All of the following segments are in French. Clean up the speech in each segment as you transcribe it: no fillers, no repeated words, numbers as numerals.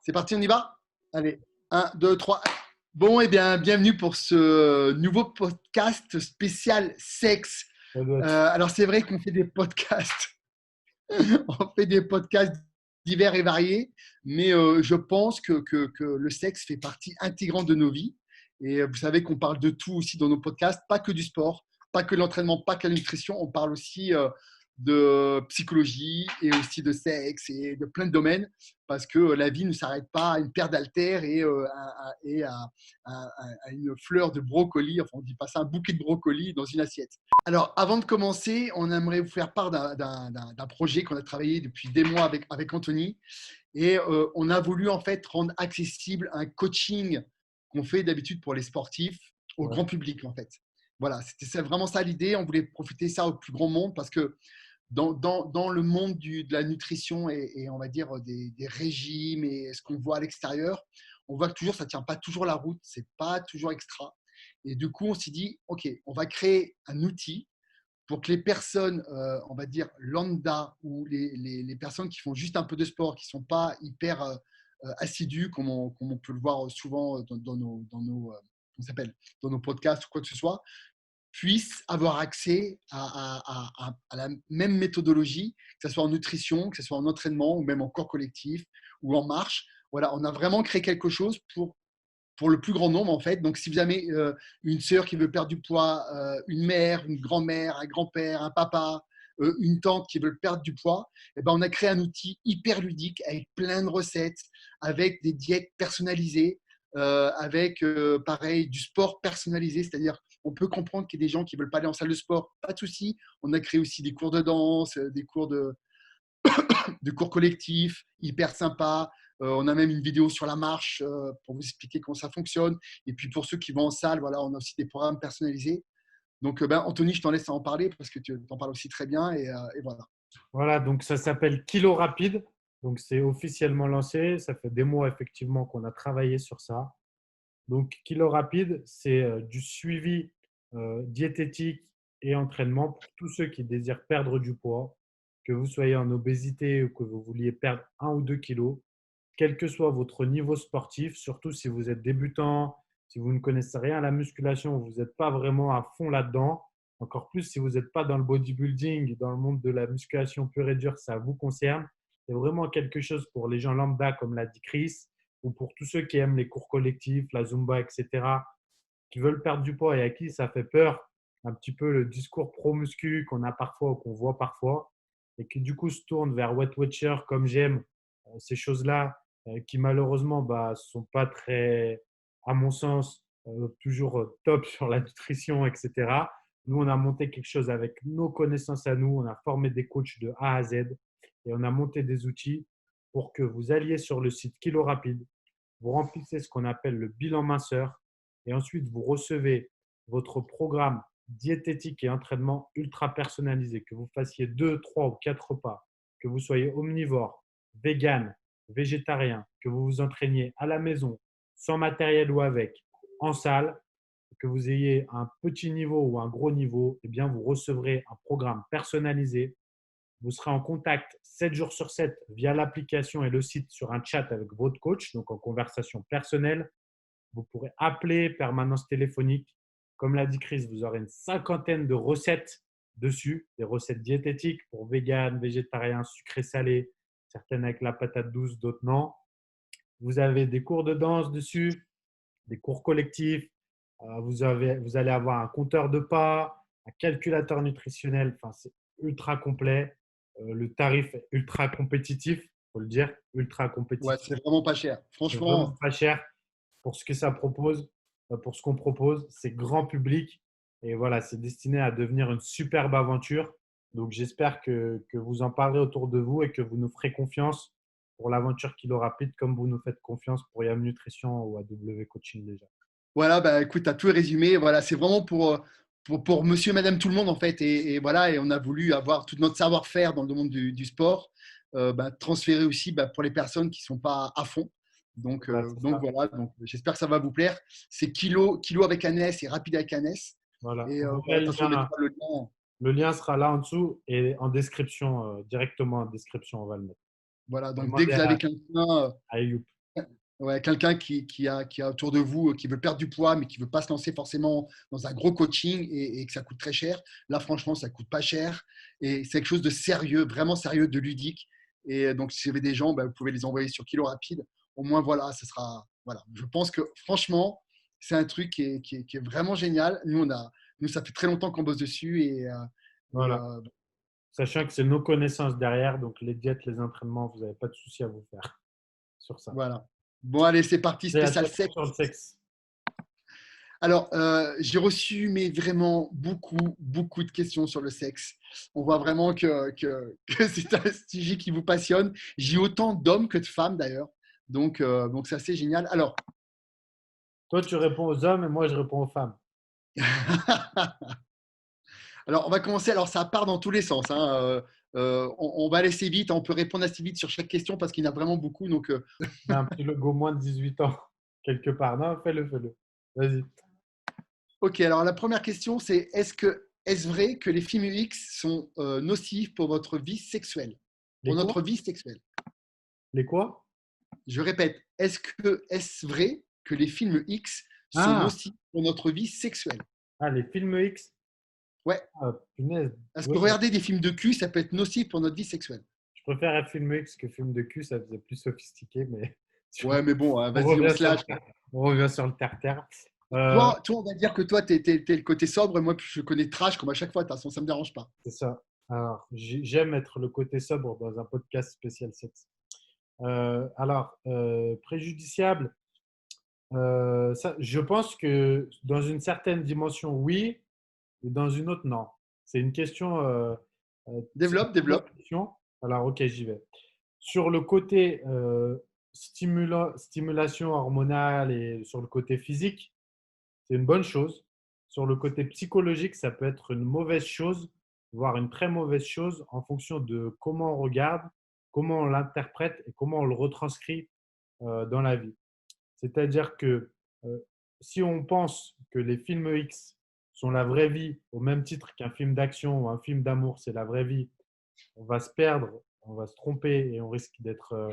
C'est parti, on y va? Allez, un, 2, 3. Bon, eh bien, bienvenue pour ce nouveau podcast spécial sexe. Ça doit être Alors, c'est vrai qu'on fait des podcasts, on fait des podcasts divers et variés, mais je pense que le sexe fait partie intégrante de nos vies. Et vous savez qu'on parle de tout aussi dans nos podcasts, pas que du sport, pas que de l'entraînement, pas que de la nutrition. On parle aussi de psychologie et aussi de sexe et de plein de domaines parce que la vie ne s'arrête pas à une paire d'haltères et à une fleur de brocoli, enfin on dit pas ça, un bouquet de brocoli dans une assiette. Alors avant de commencer, on aimerait vous faire part d'un projet qu'on a travaillé depuis des mois avec Anthony et on a voulu en fait rendre accessible un coaching qu'on fait d'habitude pour les sportifs au ouais. grand public en fait. Voilà, c'était vraiment ça l'idée. On voulait profiter de ça au plus grand monde parce que dans le monde de la nutrition et on va dire des régimes et ce qu'on voit à l'extérieur, on voit que toujours ça ne tient pas toujours la route, c'est pas toujours extra. Et du coup, on s'est dit, OK, on va créer un outil pour que les personnes, on va dire lambda ou les personnes qui font juste un peu de sport, qui ne sont pas hyper assidus, comme on peut le voir souvent dans nos podcasts ou quoi que ce soit, puissent avoir accès à la même méthodologie, que ce soit en nutrition, que ce soit en entraînement ou même en corps collectif ou en marche. Voilà, on a vraiment créé quelque chose pour le plus grand nombre en fait. Donc, si vous avez une sœur qui veut perdre du poids, une mère, une grand-mère, un grand-père, un papa, une tante qui veut perdre du poids, eh ben, on a créé un outil hyper ludique avec plein de recettes, avec des diètes personnalisées, avec pareil du sport personnalisé, c'est-à-dire on peut comprendre qu'il y a des gens qui veulent pas aller en salle de sport, pas de souci. On a créé aussi des cours de danse, des cours de cours collectifs, hyper sympa. On a même une vidéo sur la marche pour vous expliquer comment ça fonctionne. Et puis pour ceux qui vont en salle, voilà, on a aussi des programmes personnalisés. Donc, Anthony, je t'en laisse en parler parce que tu en parles aussi très bien. Et voilà. Voilà, donc ça s'appelle Kilo Rapide. Donc c'est officiellement lancé. Ça fait des mois effectivement qu'on a travaillé sur ça. Donc Kilo Rapide, c'est du suivi diététique et entraînement pour tous ceux qui désirent perdre du poids, que vous soyez en obésité ou que vous vouliez perdre 1 ou 2 kilos, quel que soit votre niveau sportif, surtout si vous êtes débutant, si vous ne connaissez rien à la musculation, vous n'êtes pas vraiment à fond là-dedans, encore plus si vous n'êtes pas dans le bodybuilding, dans le monde de la musculation pure et dure, ça vous concerne. C'est vraiment quelque chose pour les gens lambda, comme l'a dit Chris, ou pour tous ceux qui aiment les cours collectifs, la Zumba, etc., qui veulent perdre du poids et à qui ça fait peur, un petit peu le discours pro-muscu qu'on a parfois ou qu'on voit parfois, et qui du coup se tournent vers Weight Watcher comme j'aime, ces choses-là qui malheureusement sont pas très, à mon sens, toujours top sur la nutrition, etc. Nous, on a monté quelque chose avec nos connaissances à nous, on a formé des coachs de A à Z et on a monté des outils pour que vous alliez sur le site Kilo Rapide, vous remplissez ce qu'on appelle le bilan minceur et ensuite vous recevez votre programme diététique et entraînement ultra personnalisé, que vous fassiez 2, 3 ou 4 repas, que vous soyez omnivore, vegan, végétarien, que vous vous entraîniez à la maison, sans matériel ou avec, en salle, que vous ayez un petit niveau ou un gros niveau, eh bien vous recevrez un programme personnalisé. Vous serez en contact 7 jours sur 7 via l'application et le site sur un chat avec votre coach, donc en conversation personnelle. Vous pourrez appeler, permanence téléphonique. Comme l'a dit Chris, vous aurez une cinquantaine de recettes dessus, des recettes diététiques pour vegan, végétarien, sucré, salé, certaines avec la patate douce, d'autres non. Vous avez des cours de danse dessus, des cours collectifs. Vous allez avoir un compteur de pas, un calculateur nutritionnel. Enfin, c'est ultra complet. Le tarif est ultra compétitif, il faut le dire, ultra Ouais, compétitif. c'est vraiment pas cher. C'est vraiment Franchement, pas cher pour ce que ça propose, pour ce qu'on propose. C'est grand public et voilà, c'est destiné à devenir une superbe aventure. Donc, j'espère que vous en parlerez autour de vous et que vous nous ferez confiance pour l'aventure Kilo Rapide comme vous nous faites confiance pour Yam Nutrition ou AW Coaching déjà. voilà, écoute, tu as tout résumé. Voilà, c'est vraiment pour monsieur et madame tout le monde, en fait. Et voilà, et on a voulu avoir tout notre savoir-faire dans le monde du sport, transféré aussi pour les personnes qui ne sont pas à fond. Voilà, c'est Donc ça. voilà, donc, j'espère que ça va vous plaire. C'est kilo avec un S et rapide avec un S. Voilà. Et On vous met voilà, de toute façon, on mettra le lien. le lien sera là en dessous et en description, directement en description, on va le mettre. Voilà, On va donc dès que demander vous avez quelqu'un, à Ayoub. Ouais, quelqu'un qui a autour de vous, qui veut perdre du poids, mais qui ne veut pas se lancer forcément dans un gros coaching et que ça coûte très cher. Là, franchement, ça ne coûte pas cher. Et c'est quelque chose de sérieux, vraiment sérieux, de ludique. Et donc, si vous avez des gens, bah, vous pouvez les envoyer sur Kilo Rapide. Au moins, voilà, ce sera. Voilà. Je pense que, franchement, c'est un truc qui est vraiment génial. Nous, ça fait très longtemps qu'on bosse dessus. Et, Voilà. Sachant que c'est nos connaissances derrière, donc les diètes, les entraînements, vous n'avez pas de souci à vous faire sur ça. voilà. Bon, allez, c'est parti, Et à spécial toi sexe. sur le sexe. Alors, j'ai reçu, mais vraiment beaucoup, beaucoup de questions sur le sexe. On voit vraiment que c'est un sujet qui vous passionne. J'ai autant d'hommes que de femmes d'ailleurs. Donc c'est assez génial. Alors, Toi, tu réponds aux hommes et moi, je réponds aux femmes. alors, on va commencer. Alors, ça part dans tous les sens, hein. On va aller assez vite. On peut répondre assez vite sur chaque question parce qu'il y en a vraiment beaucoup. Donc, J'ai un petit logo moins de 18 ans, quelque part. Non, fais-le, fais-le. Vas-y. ok. Alors, la première question, c'est est-ce vrai que les films X sont nocifs pour votre vie sexuelle, Les pour quoi? notre vie sexuelle? Les quoi? Je répète, est-ce vrai que les films X sont Ah, nocifs pour notre vie sexuelle? ah, les films X. Ouais. Ah, punaise. Est-ce Ouais, que regarder des films de cul, ça peut être nocif pour notre vie sexuelle? je préfère un film X que film de cul, ça faisait plus sophistiqué, mais Ouais, mais bon, hein, on vas-y, on revient se sur le lâche. terre. On revient sur le terre-terre. Toi, on va dire que toi, t'es le côté sobre et moi, je connais trash comme à chaque fois. De toute façon, ça me dérange pas. C'est ça. Alors, j'aime être le côté sobre dans un podcast spécial sexe. Préjudiciable, ça, je pense que dans une certaine dimension, oui, et dans une autre, non. C'est une question, c'est une Développe, double développe. question. Alors, ok, j'y vais. Sur le côté stimulation hormonale et sur le côté physique, c'est une bonne chose. Sur le côté psychologique, ça peut être une mauvaise chose, voire une très mauvaise chose en fonction de comment on regarde, comment on l'interprète et comment on le retranscrit dans la vie. C'est-à-dire que euh, si on pense que les films X sont la vraie vie, au même titre qu'un film d'action ou un film d'amour, c'est la vraie vie, on va se perdre, on va se tromper et on risque d'être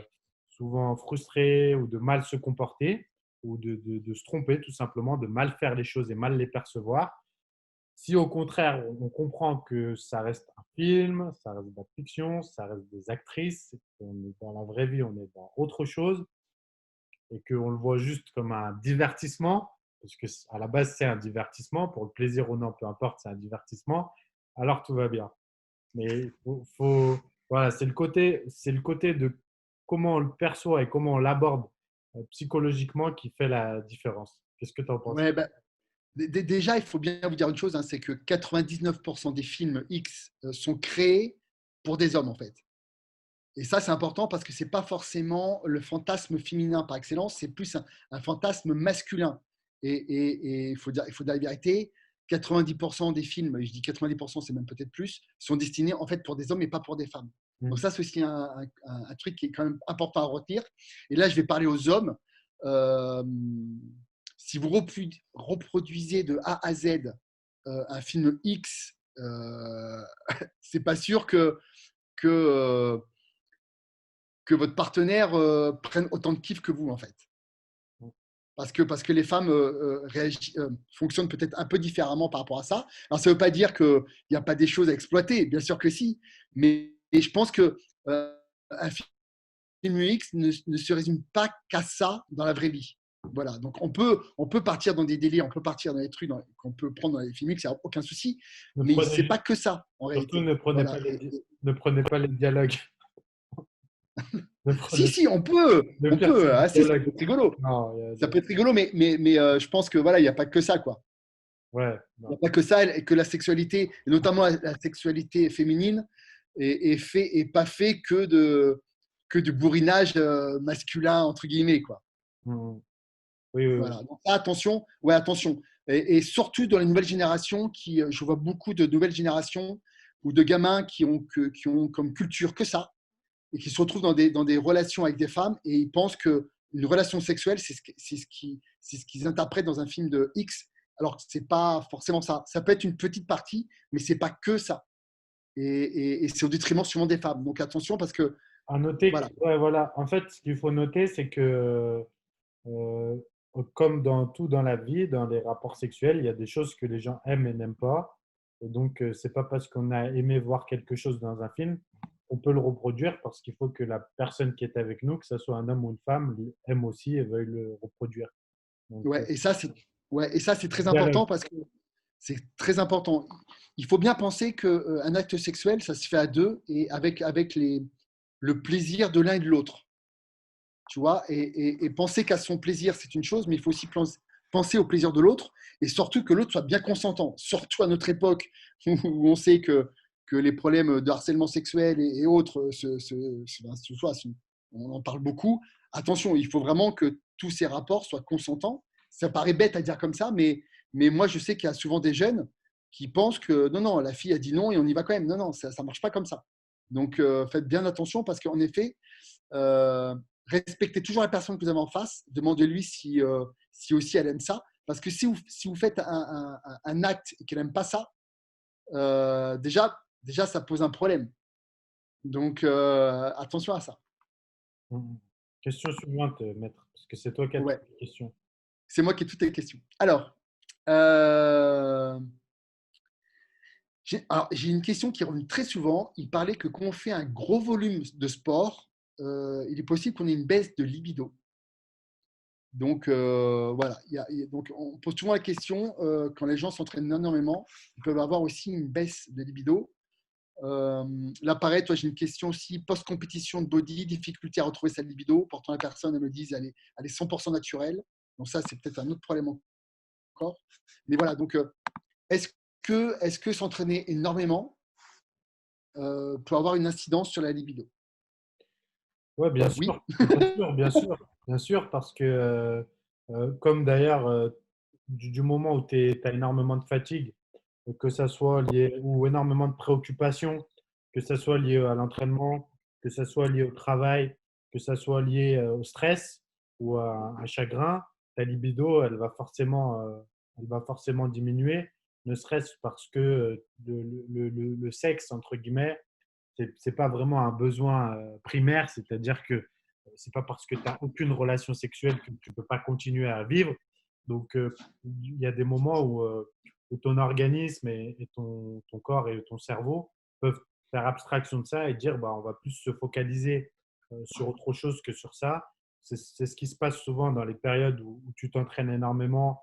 souvent frustré ou de mal se comporter ou de se tromper tout simplement, de mal faire les choses et mal les percevoir. Si au contraire, on comprend que ça reste un film, ça reste de la fiction, ça reste des actrices, qu'on est dans la vraie vie, on est dans autre chose et qu'on le voit juste comme un divertissement, parce que à la base c'est un divertissement, pour le plaisir ou non, peu importe, c'est un divertissement, alors tout va bien. Mais voilà, c'est le côté de comment on le perçoit et comment on l'aborde psychologiquement qui fait la différence. Qu'est-ce que tu en penses? Ouais, bah, déjà, il faut bien vous dire une chose, hein, c'est que 99% des films X sont créés pour des hommes, en fait. Et ça, c'est important parce que c'est pas forcément le fantasme féminin par excellence, c'est plus un fantasme masculin. Et il faut dire la vérité, 90% des films, je dis 90%, c'est même peut-être plus, sont destinés en fait pour des hommes et pas pour des femmes. Donc Mm. ça, c'est aussi un truc qui est quand même important à retenir. Et là, je vais parler aux hommes. Euh, Si vous reproduisez de A à Z un film X, c'est pas sûr que, euh, que votre partenaire prenne autant de kiff que vous, en fait. Parce que les femmes fonctionnent peut-être un peu différemment par rapport à ça. Alors, ça ne veut pas dire qu'il n'y a pas des choses à exploiter, bien sûr que si. Mais je pense que un film X ne se résume pas qu'à ça dans la vraie vie. Voilà, donc on peut partir dans des délires, on peut partir dans des trucs qu'on peut prendre dans les films X, il n'y a aucun souci. Ne Mais c'est prenez, pas que ça, en surtout réalité. Voilà. ne prenez pas les dialogues. Ne Si, prenez, si, on peut, le on pire, c'est peut. les Ah, si, ça dialogues. peut être rigolo. Non, Ça peut être rigolo, mais je pense que voilà, il n'y a pas que ça, quoi. ouais, Il n'y a non. pas que ça, et que la sexualité, et notamment la sexualité féminine, est pas fait que de bourrinage masculin, entre guillemets, quoi. Mm. Oui, oui, oui. Voilà. Donc, attention, ouais, attention. Et surtout dans les nouvelles générations, je vois beaucoup de nouvelles générations ou de gamins qui ont comme culture que ça, et qui se retrouvent dans des relations avec des femmes, et ils pensent qu'une relation sexuelle, c'est ce qu'ils interprètent dans un film de X, alors que ce n'est pas forcément ça. Ça peut être une petite partie, mais ce n'est pas que ça. Et c'est au détriment souvent des femmes. Donc attention, parce que, À noter que, voilà. ouais, voilà. En fait, ce qu'il faut noter, c'est que euh, comme dans tout dans la vie, dans les rapports sexuels, il y a des choses que les gens aiment et n'aiment pas. Et donc, c'est pas parce qu'on a aimé voir quelque chose dans un film qu'on peut le reproduire parce qu'il faut que la personne qui est avec nous, que ce soit un homme ou une femme, aime aussi et veuille le reproduire. Donc, Ouais, et ça, c'est très dialogue. important parce que c'est très important. Il faut bien penser qu'un acte sexuel, ça se fait à deux et avec le plaisir de l'un et de l'autre. Tu vois, et penser qu'à son plaisir, c'est une chose, mais il faut aussi penser au plaisir de l'autre et surtout que l'autre soit bien consentant. Surtout à notre époque où on sait que les problèmes de harcèlement sexuel et autres, on en parle beaucoup. Attention, il faut vraiment que tous ces rapports soient consentants. Ça paraît bête à dire comme ça, mais moi, je sais qu'il y a souvent des jeunes qui pensent que non, non, la fille a dit non et on y va quand même. Non, non, ça ne marche pas comme ça. Donc, faites bien attention parce qu'en effet, euh, respectez toujours la personne que vous avez en face. Demandez-lui si aussi elle aime ça. Parce que si vous faites un acte et qu'elle n'aime pas ça, déjà, ça pose un problème. Donc, attention à ça. Mhm. Question suivante, maître, parce que c'est toi qui as toutes Ouais, les questions. c'est moi qui ai toutes les questions. Euh, j'ai une question qui revient très souvent. Il parlait que quand on fait un gros volume de sport, il est possible qu'on ait une baisse de libido. Donc, voilà. Donc, on pose souvent la question, quand les gens s'entraînent énormément, ils peuvent avoir aussi une baisse de libido. Euh, Là, pareil, toi, j'ai une question aussi, post-compétition de body, difficulté à retrouver sa libido. Pourtant, la personne, elle me dit, elle est 100% naturelle. Donc, ça, c'est peut-être un autre problème encore. Mais voilà, donc, est-ce est-ce que s'entraîner énormément peut avoir une incidence sur la libido? Oui, bien Oui. sûr, bien sûr, bien sûr, bien sûr, parce que comme d'ailleurs, du moment où tu as énormément de fatigue, que ça soit lié ou énormément de préoccupations, que ça soit lié à l'entraînement, que ça soit lié au travail, que ça soit lié au stress ou à un chagrin, ta libido, elle va forcément diminuer, ne serait-ce parce que le sexe, entre guillemets, c'est pas vraiment un besoin primaire, c'est-à-dire que c'est pas parce que tu n'as aucune relation sexuelle que tu peux pas continuer à vivre. Donc, il y a des moments où ton organisme et ton corps et ton cerveau peuvent faire abstraction de ça et dire bah, on va plus se focaliser sur autre chose que sur ça. C'est ce qui se passe souvent dans les périodes où tu t'entraînes énormément.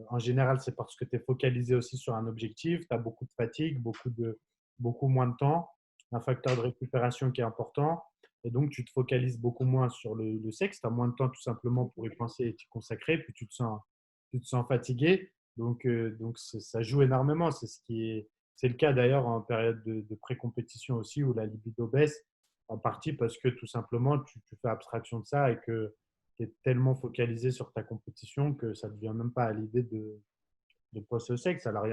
En général, c'est parce que tu es focalisé aussi sur un objectif, tu as beaucoup de fatigue, beaucoup moins de temps, un facteur de récupération qui est important. Et donc, tu te focalises beaucoup moins sur le sexe, tu as moins de temps tout simplement pour y penser et t'y consacrer, puis tu te sens fatigué. Donc ça joue énormément. C'est le cas d'ailleurs en période de pré-compétition aussi où la libido baisse, en partie parce que tout simplement tu fais abstraction de ça et que tu es tellement focalisé sur ta compétition que ça ne te vient même pas à l'idée de penser au sexe. Alors il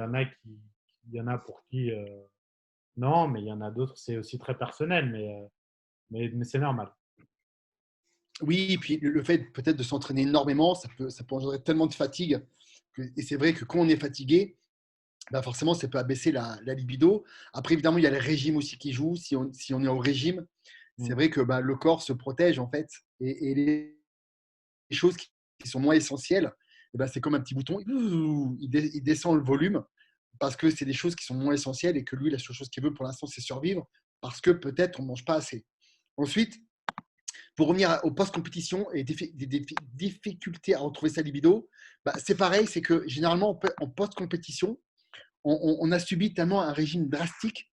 y en a pour qui non, mais il y en a d'autres, c'est aussi très personnel, mais c'est normal. Oui, et puis le fait peut-être de s'entraîner énormément, ça peut engendrer tellement de fatigue. Et c'est vrai que quand on est fatigué, bah forcément, ça peut abaisser la libido. Après, évidemment, il y a les régimes aussi qui jouent. Si on est au régime, c'est Mm. vrai que bah, le corps se protège en fait. Et les choses qui sont moins essentielles, et bah, c'est comme un petit bouton, il descend le volume parce que c'est des choses qui sont moins essentielles et que lui, la seule chose qu'il veut pour l'instant, c'est survivre parce que peut-être on ne mange pas assez. Ensuite, pour revenir aux post-compétition et des difficultés à retrouver sa libido, bah, c'est pareil, c'est que généralement en post-compétition, on a subi tellement un régime drastique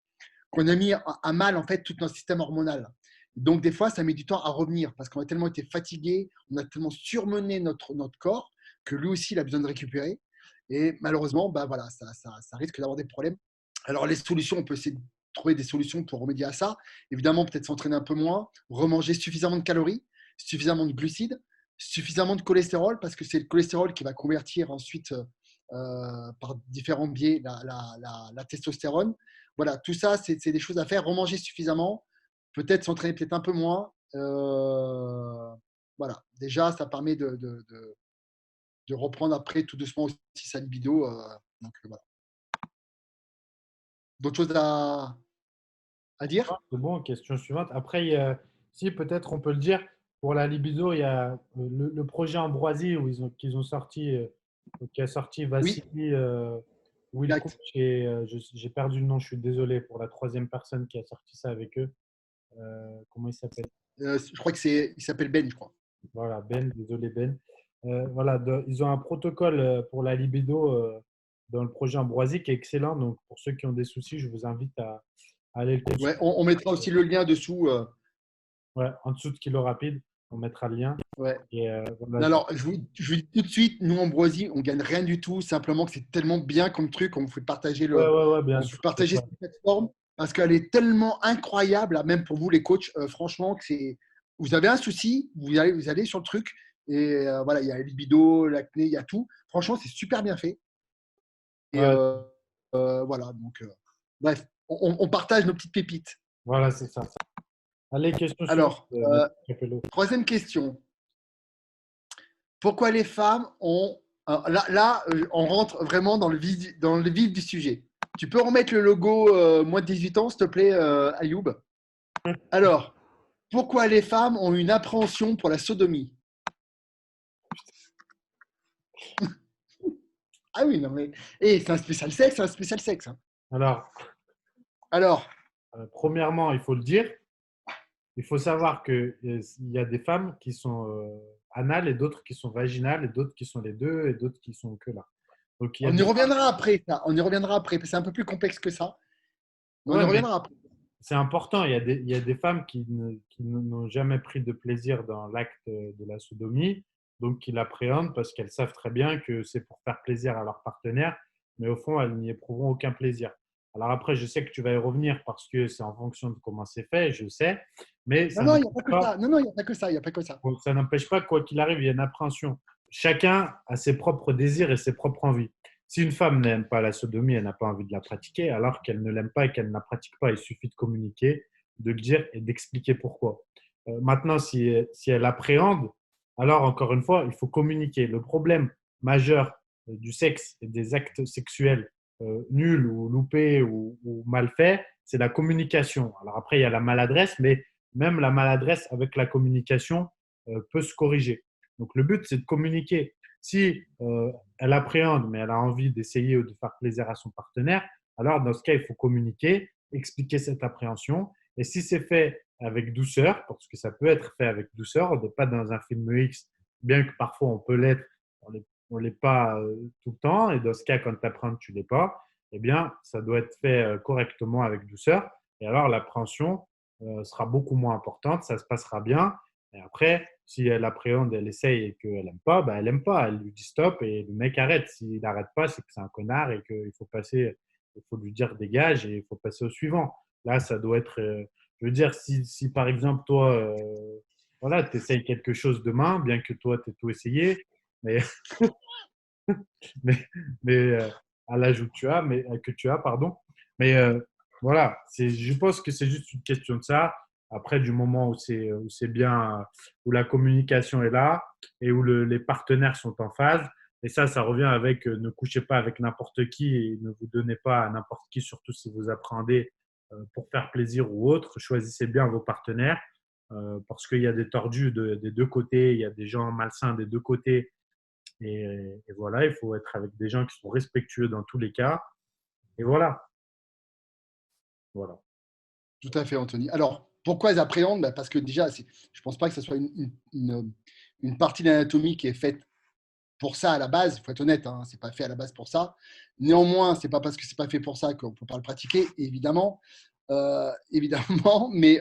qu'on a mis à mal en fait tout notre système hormonal. Donc des fois, ça met du temps à revenir parce qu'on a tellement été fatigué, on a tellement surmené notre corps que lui aussi, il a besoin de récupérer. Et malheureusement, bah voilà, ça risque d'avoir des problèmes. Alors les solutions, on peut essayer de trouver des solutions pour remédier à ça. Évidemment, peut-être s'entraîner un peu moins, remanger suffisamment de calories, suffisamment de glucides, suffisamment de cholestérol, parce que c'est le cholestérol qui va convertir ensuite par différents biais la testostérone. Voilà, tout ça, c'est des choses à faire. Remanger suffisamment, peut-être s'entraîner peut-être un peu moins. Voilà, déjà, ça permet de reprendre après tout doucement aussi sa libido. Donc, voilà. D'autres choses à dire? C'est bon, question suivante. Après, si peut-être on peut le dire, pour la libido, il y a le projet Ambroisie où qu'ils ont sorti, qui a sorti Oui, Vassili Wilcoch exact. et j'ai perdu le nom, je suis désolé pour la troisième personne qui a sorti ça avec eux. Comment il s'appelle? Je crois il s'appelle Ben, je crois. Voilà, Ben, désolé Ben. Voilà, ils ont un protocole pour la libido dans le projet Ambroisie qui est excellent. Donc, pour ceux qui ont des soucis, je vous invite à aller le Ouais, consulter. on mettra aussi le lien dessous. Ouais, en dessous de Kilo Rapide, on mettra le lien. Ouais. Et voilà, Alors, je vous dis tout de suite, nous, Ambroisie, on gagne rien du tout. Simplement que c'est tellement bien comme truc, ouais, ouais, ouais, bien on sûr. fait partager cette plateforme parce qu'elle est tellement incroyable, là, même pour vous, les coachs. Franchement, que vous avez un souci, vous allez sur le truc et voilà, il y a la libido, l'acné, il y a tout. Franchement, c'est super bien fait. Et Ouais, voilà, donc, bref, on partage nos petites pépites. voilà, c'est ça. Allez, question suivante, Alors, Monsieur Capello. troisième question. Pourquoi les femmes ont… on rentre vraiment dans le vif du sujet. Tu peux remettre le logo moins de 18 ans, s'il te plaît, Ayoub. Alors, pourquoi les femmes ont une appréhension pour la sodomie? Ah oui, non mais… c'est un spécial sexe, c'est un spécial sexe, hein. Alors, Alors, premièrement, il faut le dire, il faut savoir qu'il y a des femmes qui sont anales et d'autres qui sont vaginales et d'autres qui sont les deux et d'autres qui sont que là. Donc, il y a on y des femmes. reviendra après, ça. On y reviendra après. C'est un peu plus complexe que ça, mais on y Ouais, mais reviendra après. c'est important. Il y a des femmes qui n'ont jamais pris de plaisir dans l'acte de la sodomie, donc qui l'appréhendent parce qu'elles savent très bien que c'est pour faire plaisir à leur partenaire, mais au fond, elles n'y éprouveront aucun plaisir. Alors après, je sais que tu vas y revenir parce que c'est en fonction de comment c'est fait, je sais, mais Non, ça non, il n'empêche n'y a pas que pas, ça. Non, non, il n'y a pas que ça. Il n'y a pas que ça. ça n'empêche pas, quoi qu'il arrive, il y a une appréhension. Chacun a ses propres désirs et ses propres envies. Si une femme n'aime pas la sodomie, elle n'a pas envie de la pratiquer, alors qu'elle ne l'aime pas et qu'elle ne la pratique pas, il suffit de communiquer, de le dire et d'expliquer pourquoi. Maintenant, si elle appréhende, alors encore une fois, il faut communiquer. Le problème majeur du sexe et des actes sexuels nuls ou loupés ou mal faits, c'est la communication. Alors après, il y a la maladresse, mais même la maladresse avec la communication peut se corriger. Donc le but, c'est de communiquer. Si elle appréhende, mais elle a envie d'essayer ou de faire plaisir à son partenaire, alors dans ce cas, il faut communiquer, expliquer cette appréhension. Et si c'est fait avec douceur, parce que ça peut être fait avec douceur, on n'est pas dans un film X, bien que parfois on peut l'être, on l'est pas tout le temps. Et dans ce cas, quand tu appréhendes, tu l'es pas. Eh bien, ça doit être fait correctement avec douceur. Et alors, l'appréhension sera beaucoup moins importante, ça se passera bien. Et après, si elle appréhende, elle essaye et qu'elle n'aime pas, ben elle n'aime pas. Elle lui dit stop et le mec arrête. S'il n'arrête pas, c'est que c'est un connard et qu'il faut passer, il faut lui dire dégage et il faut passer au suivant. Là, ça doit être. Je veux dire, si par exemple, toi, voilà, tu essayes quelque chose demain, bien que toi, tu aies tout essayé, mais, mais, mais à l'âge où tu as, mais, que tu as, pardon. Mais voilà, je pense que c'est juste une question de ça. Après, du moment où c'est bien, où la communication est là et où les partenaires sont en phase, et ça revient avec ne couchez pas avec n'importe qui et ne vous donnez pas à n'importe qui, surtout si vous appréhendez pour faire plaisir ou autre. Choisissez bien vos partenaires parce qu'il y a des tordus des deux côtés, il y a des gens malsains des deux côtés. Et voilà, il faut être avec des gens qui sont respectueux dans tous les cas. Et voilà. Voilà. Tout à fait, Anthony. Alors, pourquoi ils appréhendent? Parce que déjà, je ne pense pas que ce soit une partie de l'anatomie qui est faite pour ça à la base. Il faut être honnête, hein, c'est pas fait à la base pour ça. Néanmoins, c'est pas parce que c'est pas fait pour ça qu'on peut pas le pratiquer, évidemment. Évidemment, mais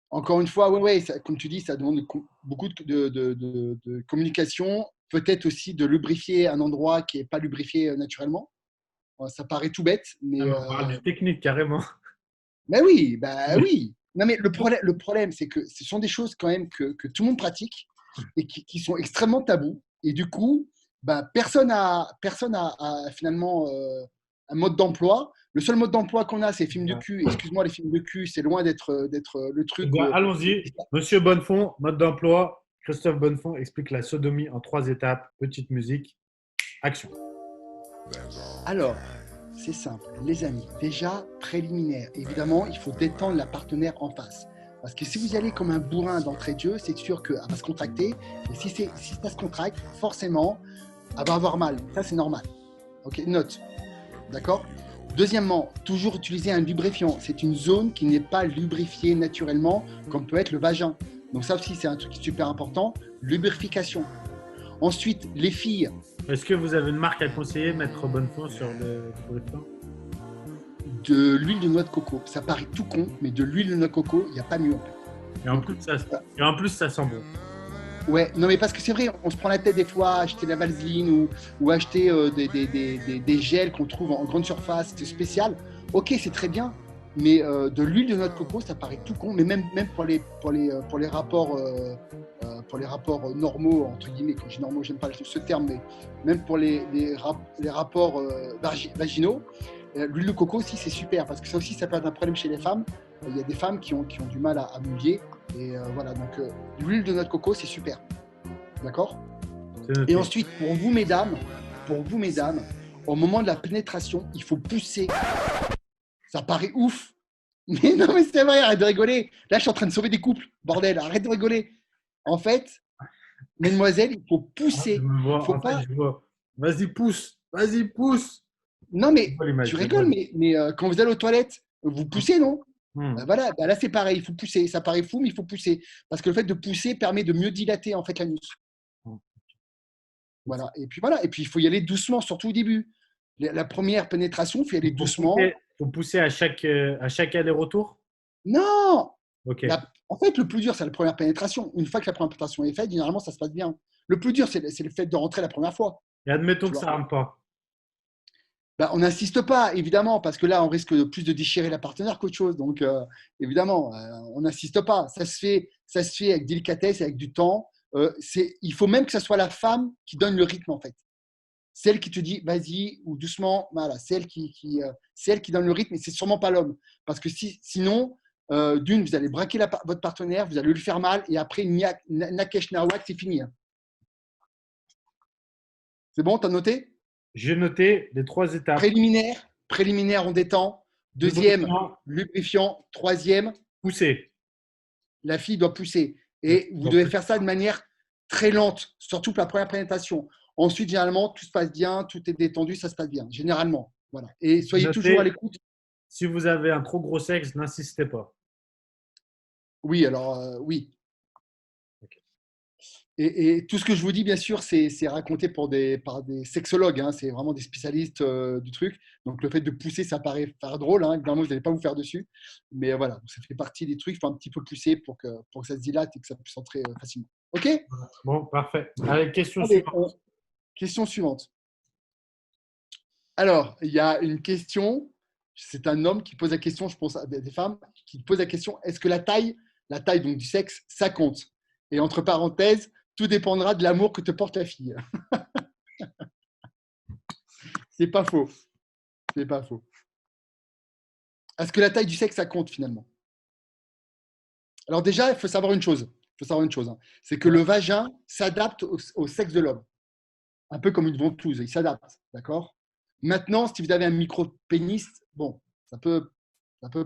encore une fois, ouais, comme tu dis, ça demande beaucoup de communication, peut-être aussi de lubrifier un endroit qui n'est pas lubrifié naturellement. Ça paraît tout bête, Ah, mais on parle du technique carrément. mais oui, bah oui. Non, mais le problème, c'est que ce sont des choses quand même que tout le monde pratique et qui sont extrêmement tabous. Et du coup, bah, personne a finalement un mode d'emploi. Le seul mode d'emploi qu'on a, c'est les films de cul. Excuse-moi, les films de cul, c'est loin d'être le Eh truc bien, où… allons-y. Monsieur Bonnefond, mode d'emploi. Christophe Bonnefond explique la sodomie en 3 étapes. Petite musique, action. Alors, c'est simple, les amis. Déjà, préliminaire. Évidemment, il faut détendre la partenaire en face. Parce que si vous y allez comme un bourrin d'entrée de jeu, c'est sûr qu'elle va se contracter. Et si ça se contracte, forcément, elle va avoir mal. Ça, c'est normal. Ok, note. D'accord. Deuxièmement, toujours utiliser un lubrifiant. C'est une zone qui n'est pas lubrifiée naturellement, comme peut être le vagin. Donc ça aussi, c'est un truc super important. Lubrification. Ensuite, les filles, Est-ce que vous avez une marque à conseiller, mettre Bonnefond sur le lubrifiant? de l'huile de noix de coco. Ça paraît tout con, mais de l'huile de noix de coco, il n'y a pas mieux. En fait. Et en Donc, plus, ça sent bon. ouais, non mais parce que c'est vrai, on se prend la tête des fois à acheter de la vaseline ou acheter des gels qu'on trouve en grande surface, c'est spécial. Ok, c'est très bien, mais de l'huile de noix de coco, ça paraît tout con, mais même pour les rapports normaux, entre guillemets, quand je dis normaux, j'aime pas ce terme, mais même pour les rapports vaginaux, l'huile de coco aussi, c'est super, parce que ça aussi, ça peut être un problème chez les femmes. Il y a des femmes qui ont du mal à mouiller, et voilà, donc l'huile de noix de coco, c'est super. D'accord. C'est Et noté. ensuite, pour vous, mesdames, au moment de la pénétration, il faut pousser. Ça paraît ouf. Mais non, mais c'est vrai, arrête de rigoler. Là, je suis en train de sauver des couples. Bordel, arrête de rigoler. En fait, mesdemoiselles, il faut Ah, je pousser. me Il vois, faut en fait, pas. je vois. Vas-y, pousse. Vas-y, pousse. Non, Je mais vois l'image, tu je vois rigoles, l'image. mais quand vous allez aux toilettes, vous poussez, non? Hmm. Ben voilà, ben là, c'est pareil. Il faut pousser. Ça paraît fou, mais il faut pousser. Parce que le fait de pousser permet de mieux dilater, en fait, l'anus. Hmm. Voilà. Et puis voilà. Et puis il faut y aller doucement, surtout au début. La première pénétration, il faut y aller Il doucement. faut pousser à chaque aller-retour. Non. Ok. En fait, le plus dur, c'est la première pénétration. Une fois que la première pénétration est faite, généralement, ça se passe bien. Le plus dur, c'est le fait de rentrer la première fois. Et admettons Tu que vois. ça ne rentre pas. Ben, on n'insiste pas, évidemment, parce que là, on risque de plus de déchirer la partenaire qu'autre chose. Donc, évidemment, on n'insiste pas. Ça se fait avec délicatesse, avec du temps. Il faut même que ce soit la femme qui donne le rythme, en fait. Celle qui te dit vas-y ou doucement, voilà, c'est elle qui donne le rythme et c'est sûrement pas l'homme. Parce que sinon, d'une, vous allez braquer votre partenaire, vous allez lui faire mal et après, Nakesh Nawak, c'est fini. Hein. C'est bon, tu as noté? J'ai noté les 3 étapes. Préliminaire, on détend. Deuxième, Lubrifiant, lubrifiant. Troisième, pousser. la fille doit pousser. La Et fille vous doit devez pousser. faire ça de manière très lente, surtout pour la première présentation. Ensuite, généralement, tout se passe bien, tout est détendu, ça se passe bien, généralement. Voilà. Et J'ai soyez toujours à noté, l'écoute. si vous avez un trop gros sexe, n'insistez pas. Oui, alors oui. Ok. Et tout ce que je vous dis, bien sûr, c'est raconté par des sexologues. Hein, c'est vraiment des spécialistes du truc. Donc, le fait de pousser, ça paraît faire drôle. Hein, évidemment, vous n'allez pas vous faire dessus. Mais voilà, ça fait partie des trucs. Il faut un petit peu pousser pour que ça se dilate et que ça puisse entrer facilement. OK. Bon, parfait. Allez, question Allez, suivante. question suivante. Alors, il y a une question. C'est un homme qui pose la question, je pense, à des femmes, qui pose la question, est-ce que la taille donc, du sexe, ça compte? Et entre parenthèses, tout dépendra de l'amour que te porte la fille. C'est pas faux. C'est pas faux. Est-ce que la taille du sexe, ça compte finalement? Alors déjà, il faut savoir une chose. Hein. C'est que le vagin s'adapte au sexe de l'homme. Un peu comme une ventouse, il s'adapte. D'accord. Maintenant, si vous avez un micro-pénis, bon, ça peut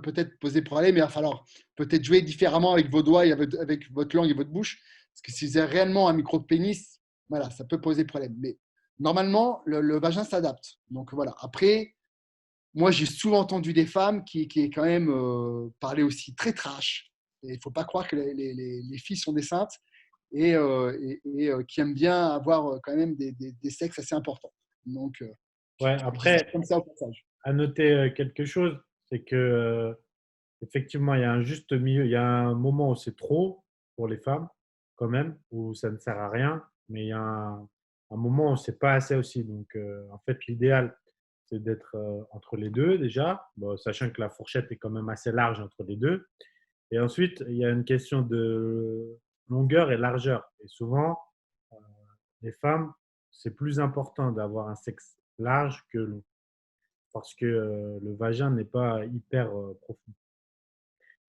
peut-être poser problème, mais il va falloir peut-être jouer différemment avec vos doigts et avec votre langue et votre bouche. Parce que si vous avez réellement un micro-pénis, voilà, ça peut poser problème. Mais normalement, le vagin s'adapte. Donc voilà. Après, moi, j'ai souvent entendu des femmes qui quand même parlaient aussi très trash. Et il ne faut pas croire que les filles sont des saintes et qui aiment bien avoir quand même des sexes assez importants. Donc, Ouais, je dis ça après, comme ça au passage. à noter quelque chose, c'est que effectivement, il y a un juste milieu, il y a un moment où c'est trop pour les femmes, quand même, où ça ne sert à rien, mais il y a un moment où c'est pas assez aussi. Donc, en fait, l'idéal, c'est d'être entre les deux déjà, bon, sachant que la fourchette est quand même assez large entre les deux. Et ensuite, il y a une question de longueur et largeur. Et souvent, euh, les femmes, c'est plus important d'avoir un sexe large que long, parce que le vagin n'est pas hyper profond.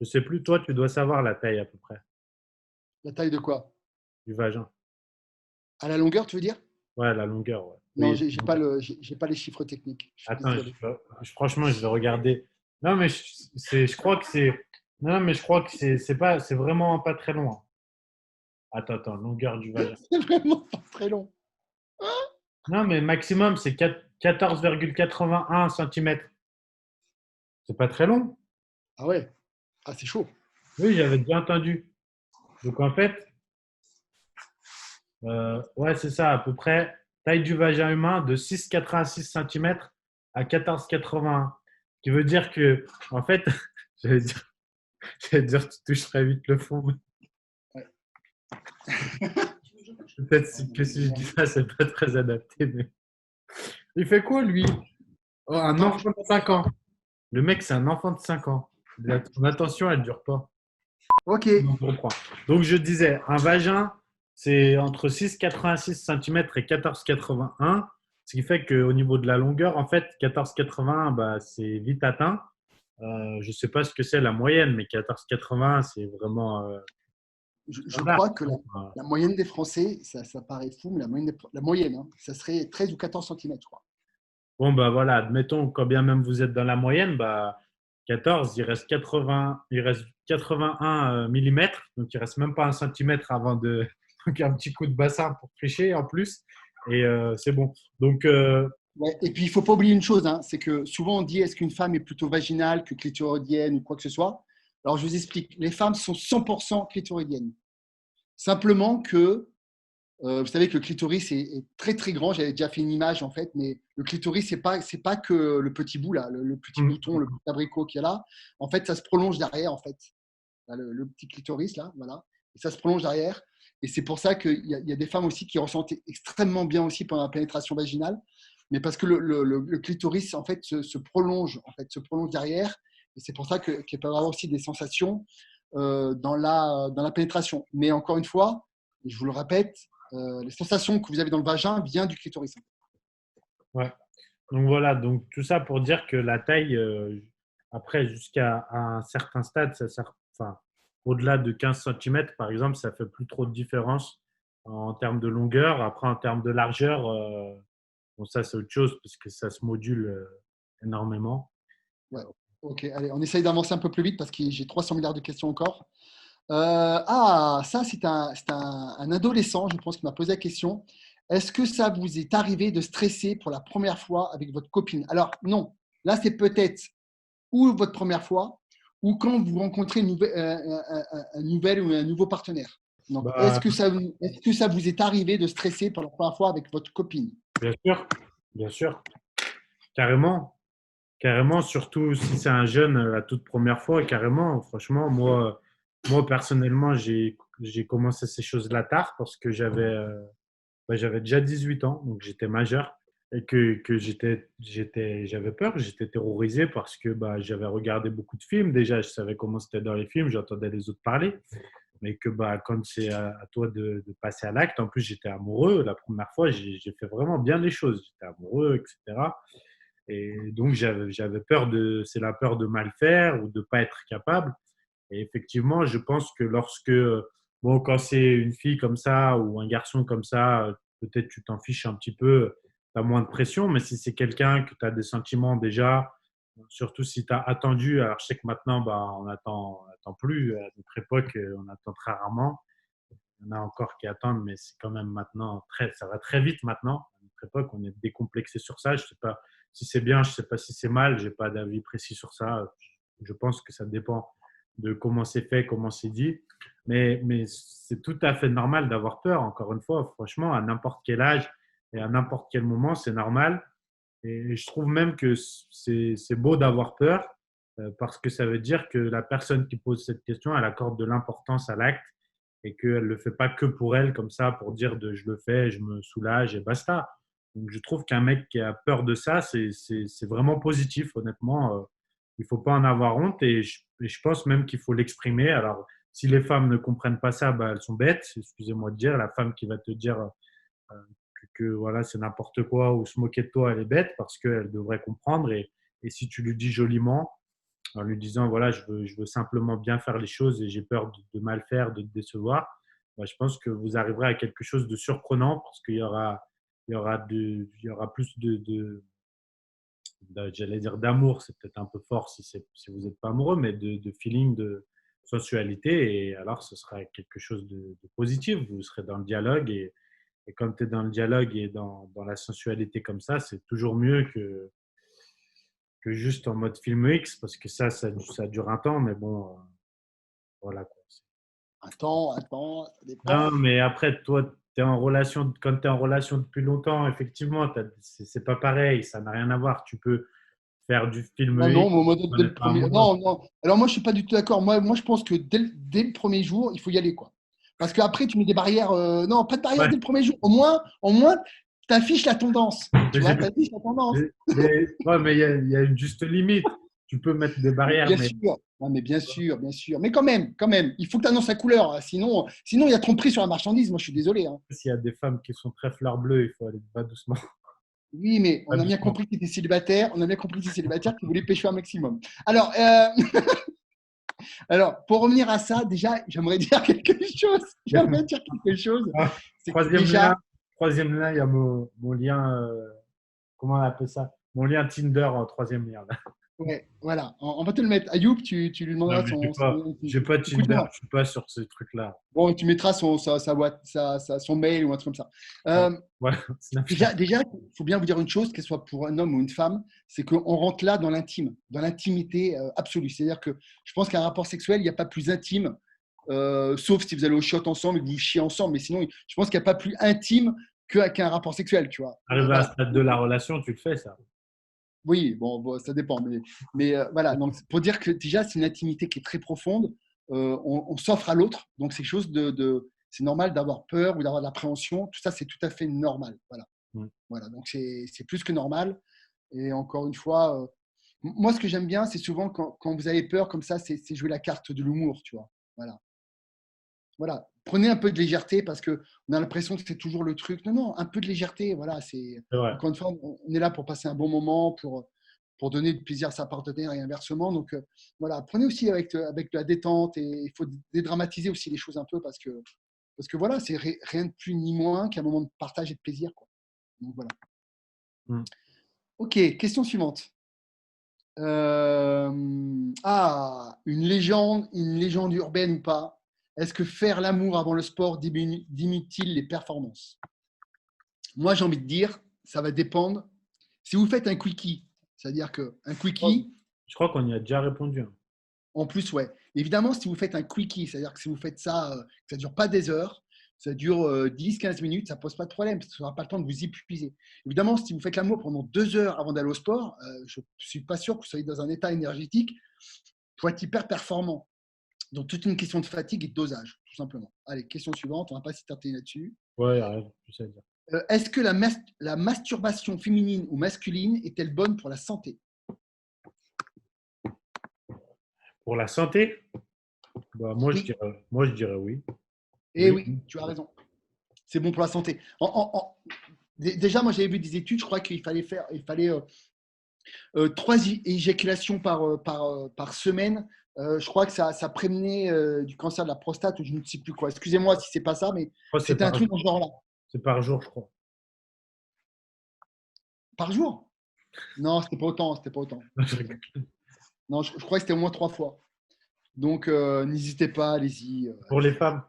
Je sais plus, toi, tu dois savoir la taille à peu près La taille de quoi? du vagin. À la longueur, tu veux dire? Ouais, la longueur, ouais. Non, Oui, la longueur. j'ai pas les chiffres techniques. Je suis Attends, désolé. franchement, je vais regarder. Non, mais je crois que c'est Non, mais je crois que c'est vraiment pas très loin. Attends, longueur du vagin. C'est vraiment pas très long. Non, mais maximum, c'est 14,81 cm. C'est pas très long. Ah ouais, ah, c'est chaud. Oui, j'avais bien entendu. Donc, en fait, ouais, c'est ça, à peu près. Taille du vagin humain de 6,86 cm à 14,81. Ce qui veut dire que, en fait, j'allais dire, j'allais dire, tu touches très vite le fond. Ouais. Peut-être que si je dis ça, c'est pas très adapté. Mais... Il fait quoi, lui? Oh, un Attends, je enfant de 5 ans. Le mec, c'est un enfant de 5 ans. Son attention, elle dure pas. Ok. On comprend. Donc, je disais, un vagin, c'est entre 6,86 cm et 14,81. Ce qui fait qu'au niveau de la longueur, en fait, 14,81, bah, c'est vite atteint. Je ne sais pas ce que c'est la moyenne, mais 14,80, c'est vraiment Je standard. crois que la moyenne des Français, ça paraît fou, mais la moyenne hein, ça serait 13 ou 14 centimètres, je crois. Bon, bah voilà, admettons, quand bien même vous êtes dans la moyenne, bah, 14, il reste 80, il reste 81 millimètres, donc il reste même pas un centimètre avant de. Donc un petit coup de bassin pour tricher en plus, et c'est bon. Donc, Ouais. Et puis, il ne faut pas oublier une chose, hein, c'est que souvent on dit est-ce qu'une femme est plutôt vaginale que clitoridienne ou quoi que ce soit. Alors, je vous explique. Les femmes sont 100% clitoridiennes. Simplement que, vous savez que le clitoris est très très grand. J'avais déjà fait une image en fait, mais le clitoris, c'est pas que le petit bout là, le petit bouton, le petit abricot qu'il y a là. En fait, ça se prolonge derrière en fait. Là, le petit clitoris là, voilà. Et ça se prolonge derrière. Et c'est pour ça qu'il y a des femmes aussi qui ressentent extrêmement bien aussi pendant la pénétration vaginale, mais parce que le clitoris en fait se prolonge derrière. Et c'est pour ça qu'elles peuvent avoir aussi des sensations dans la pénétration. Mais encore une fois, et je vous le répète, les sensations que vous avez dans le vagin viennent du clitoris. ouais. Donc voilà, donc tout ça pour dire que la taille, après, jusqu'à un certain stade, ça sert, enfin, au-delà de 15 cm, par exemple, ça fait plus trop de différence en termes de longueur. Après, en termes de largeur, bon, ça, c'est autre chose parce que ça se module énormément. Ouais. Ok, allez, on essaye d'avancer un peu plus vite parce que j'ai 300 milliards de questions encore. Ça, un adolescent, je pense, qui m'a posé la question. Est-ce que ça vous est arrivé de stresser pour la première fois avec votre copine? Alors, non. Là, c'est peut-être ou votre première fois ou quand vous rencontrez un nouvel ou un nouveau partenaire. Donc, Bah, est-ce que ça vous est arrivé de stresser pour la première fois avec votre copine? sûr, bien sûr, carrément. Carrément, surtout si c'est un jeune la toute première fois, carrément. Franchement, moi personnellement, j'ai commencé ces choses-là tard parce que j'avais déjà 18 ans, donc j'étais majeur et que j'avais peur, j'étais terrorisé parce que bah, j'avais regardé beaucoup de films. Déjà, je savais comment c'était dans les films, j'entendais les autres parler, mais que bah, quand c'est à toi de passer à l'acte, en plus j'étais amoureux. La première fois, j'ai fait vraiment bien les choses. J'étais amoureux, etc. Et donc, j'avais peur c'est la peur de mal faire ou de ne pas être capable. Et effectivement, je pense que bon, quand c'est une fille comme ça ou un garçon comme ça, peut-être tu t'en fiches un petit peu, tu as moins de pression. Mais si c'est quelqu'un que tu as des sentiments déjà, surtout si tu as attendu, alors je sais que maintenant, bah, on attend plus. À notre époque, on attend très rarement. Il y en a encore qui attendent, mais c'est quand même maintenant ça va très vite maintenant. À notre époque, on est décomplexé sur ça. Je ne sais pas si c'est bien, je ne sais pas si c'est mal. Je n'ai pas d'avis précis sur ça. Je pense que ça dépend de comment c'est fait, comment c'est dit. Mais c'est tout à fait normal d'avoir peur. Encore une fois, franchement, à n'importe quel âge et à n'importe quel moment, c'est normal. Et je trouve même que c'est beau d'avoir peur parce que ça veut dire que la personne qui pose cette question, elle accorde de l'importance à l'acte et qu'elle ne le fait pas que pour elle, comme ça, pour dire je le fais, je me soulage et basta. Donc je trouve qu'un mec qui a peur de ça, c'est vraiment positif, honnêtement. Il ne faut pas en avoir honte et je pense même qu'il faut l'exprimer. Alors, si les femmes ne comprennent pas ça, bah, elles sont bêtes, excusez-moi de dire. La femme qui va te dire voilà, c'est n'importe quoi ou se moquer de toi, elle est bête parce qu'elle devrait comprendre. Et si tu lui dis joliment, en lui disant voilà, je veux simplement bien faire les choses et j'ai peur de mal faire, de te décevoir, bah, je pense que vous arriverez à quelque chose de surprenant parce il y aura plus j'allais dire d'amour, c'est peut-être un peu fort si vous n'êtes pas amoureux, mais de feeling, sensualité, et alors ce sera quelque chose de positif. Vous serez dans le dialogue, et comme tu es dans le dialogue et dans la sensualité comme ça, c'est toujours mieux que juste en mode film X, parce que ça dure un temps, mais bon, voilà quoi. Attends, ça Non, dépend. mais après, toi, quand tu es en relation depuis longtemps, effectivement, c'est pas pareil, ça n'a rien à voir. Tu peux faire du film Non, X, non, moi, en dès le étant premier. amoureux. Non, non. Alors, moi, je suis pas du tout d'accord. Moi, je pense que dès le premier jour, il faut y aller, quoi. Parce qu'après, tu mets des barrières. Non, pas de barrières Ouais, dès le premier jour. Au moins, tu affiches la tendance. Tu mais vois, tu affiches la tendance. ouais, mais il y a une juste limite. Tu peux mettre des barrières, Bien mais sûr. Non, mais bien sûr, bien sûr. Mais quand même, il faut que tu annonces la couleur, hein. Sinon, il y a tromperie sur la marchandise. Moi, je suis désolé, hein. s'il y a des femmes qui sont très fleur bleue, il faut aller pas doucement. Oui, mais Pas on a bien doucement. compris que tu étais célibataire. On a bien compris que tu étais célibataire, que tu voulais pêcher un maximum. Alors, alors, pour revenir à ça, déjà, j'aimerais dire quelque chose. J'aimerais dire quelque chose. Ah, C'est que troisième déjà, lien, troisième lien, il y a mon lien, comment on appelle ça? Mon lien Tinder en troisième lien, là. ouais, voilà, on va te le mettre. Ayoub, tu lui Non, demanderas mais son. j'ai pas Tinder, Écoute-moi. je suis pas sur ces trucs-là. Bon, tu mettras son mail ou un truc comme ça. Ouais, Euh, ouais, Snapchat. déjà, il faut bien vous dire une chose, qu'elle soit pour un homme ou une femme, c'est qu'on rentre là dans l'intime, dans l'intimité absolue. C'est-à-dire que je pense qu'un rapport sexuel, il n'y a pas plus intime, sauf si vous allez au shot ensemble et que vous chiez ensemble. Mais sinon, je pense qu'il n'y a pas plus intime qu'un rapport sexuel, tu vois. Arrivé à ce Voilà. stade de la relation, tu le fais, ça. Oui, bon, ça dépend. Mais voilà, donc pour dire que déjà, c'est une intimité qui est très profonde. On s'offre à l'autre. Donc, c'est quelque chose c'est normal d'avoir peur ou d'avoir de l'appréhension. Tout ça, c'est tout à fait normal. Voilà. Mm. Voilà, donc c'est plus que normal. Et encore une fois, moi, ce que j'aime bien, c'est souvent quand vous avez peur comme ça, c'est jouer la carte de l'humour, tu vois. Voilà. Voilà. Prenez un peu de légèreté parce qu'on a l'impression que c'est toujours le truc. Non, non, un peu de légèreté. Voilà, C'est vrai. encore une fois, on est là pour passer un bon moment, pour donner du plaisir à sa partenaire et inversement. Donc, voilà, prenez aussi avec de la détente et il faut dédramatiser aussi les choses un peu parce que voilà, c'est rien de plus ni moins qu'un moment de partage et de plaisir, quoi. Donc, voilà. Mm. Ok, question suivante. Une légende urbaine ou pas. Est-ce que faire l'amour avant le sport diminue-t-il les performances? Moi, j'ai envie de dire, ça va dépendre. Si vous faites un quickie, c'est-à-dire qu'un quickie, Je crois qu'on y a déjà répondu, hein. en plus, ouais. Évidemment, si vous faites un quickie, c'est-à-dire que si vous faites ça, que ça ne dure pas des heures, ça dure 10-15 minutes, ça ne pose pas de problème, parce que ça n'aura pas le temps de vous épuiser. Évidemment, si vous faites l'amour pendant 2 heures avant d'aller au sport, je ne suis pas sûr que vous soyez dans un état énergétique pour être hyper performant. Donc, toute une question de fatigue et de dosage, tout simplement. Allez, question suivante, on va pas s'éterner là-dessus. Ouais, il y a rien de plus à dire. Est-ce que la masturbation féminine ou masculine est-elle bonne pour la santé? Pour la santé, bah, Oui, moi, je dirais oui. eh Oui. oui, tu as raison. C'est bon pour la santé. Déjà, moi, j'avais vu des études, je crois il fallait 3 éjaculations par semaine. Je crois que ça prévenait du cancer de la prostate ou je ne sais plus quoi. Excusez-moi si c'est pas ça, mais Je crois que c'était un truc dans ce genre-là. c'est par jour, je crois. Par jour? Non, c'était pas autant, c'était pas autant. C'était pas autant. Non, je crois que c'était au moins 3 fois. Donc, n'hésitez pas, allez-y. Pour les femmes,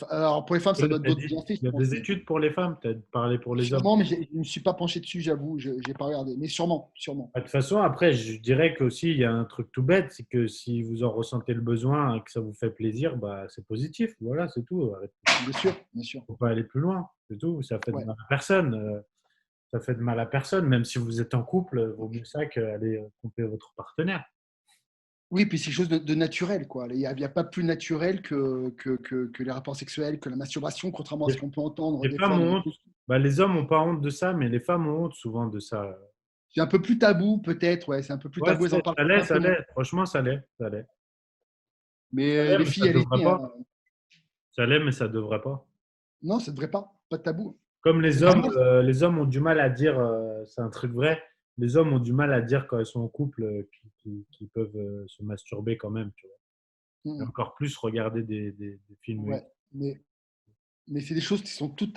Alors, pour les femmes, ça doit être t'as d'autres dit, bienfaits, je il y a pense. des études pour les femmes, tu as parlé pour les hommes. Sûrement, mais je ne me suis pas penché dessus, j'avoue. Je n'ai pas regardé. Mais sûrement, sûrement. Bah, de toute façon, après, je dirais qu'aussi, il y a un truc tout bête, c'est que si vous en ressentez le besoin et que ça vous fait plaisir, bah, c'est positif. Voilà, c'est tout. Bien sûr, bien sûr. Faut pas aller plus loin. C'est tout. Ça fait de Ouais. mal à personne. Ça fait de mal à personne. Même si vous êtes en couple, vaut mieux ça qu'aller tromper votre partenaire. Oui, puis c'est quelque chose de naturel, quoi. Il y a pas plus naturel que les rapports sexuels, que la masturbation, contrairement à ce Les, qu'on peut entendre les des femmes fois dans ont les honte. posts. Bah, les hommes n'ont pas honte de ça, mais les femmes ont honte souvent de ça. C'est un peu plus tabou, peut-être, ouais. C'est un peu plus Ouais, tabou, elles en parlent ça peut-être l'est, un peu ça moins. l'est. Franchement, ça l'est. Ça l'est. Mais Ça l'est, les mais ça filles, devrait allez-y, hein. pas. Ça l'est, mais ça devrait pas. Non, ça ne devrait pas. Pas de tabou. Comme C'est normal. les hommes ont du mal à dire, c'est un truc vrai, les hommes ont du mal à dire quand ils sont en couple qu'ils peuvent se masturber quand même, tu vois. Et Mm, encore plus regarder des mm. films. Ouais. Mais c'est des choses qui sont tout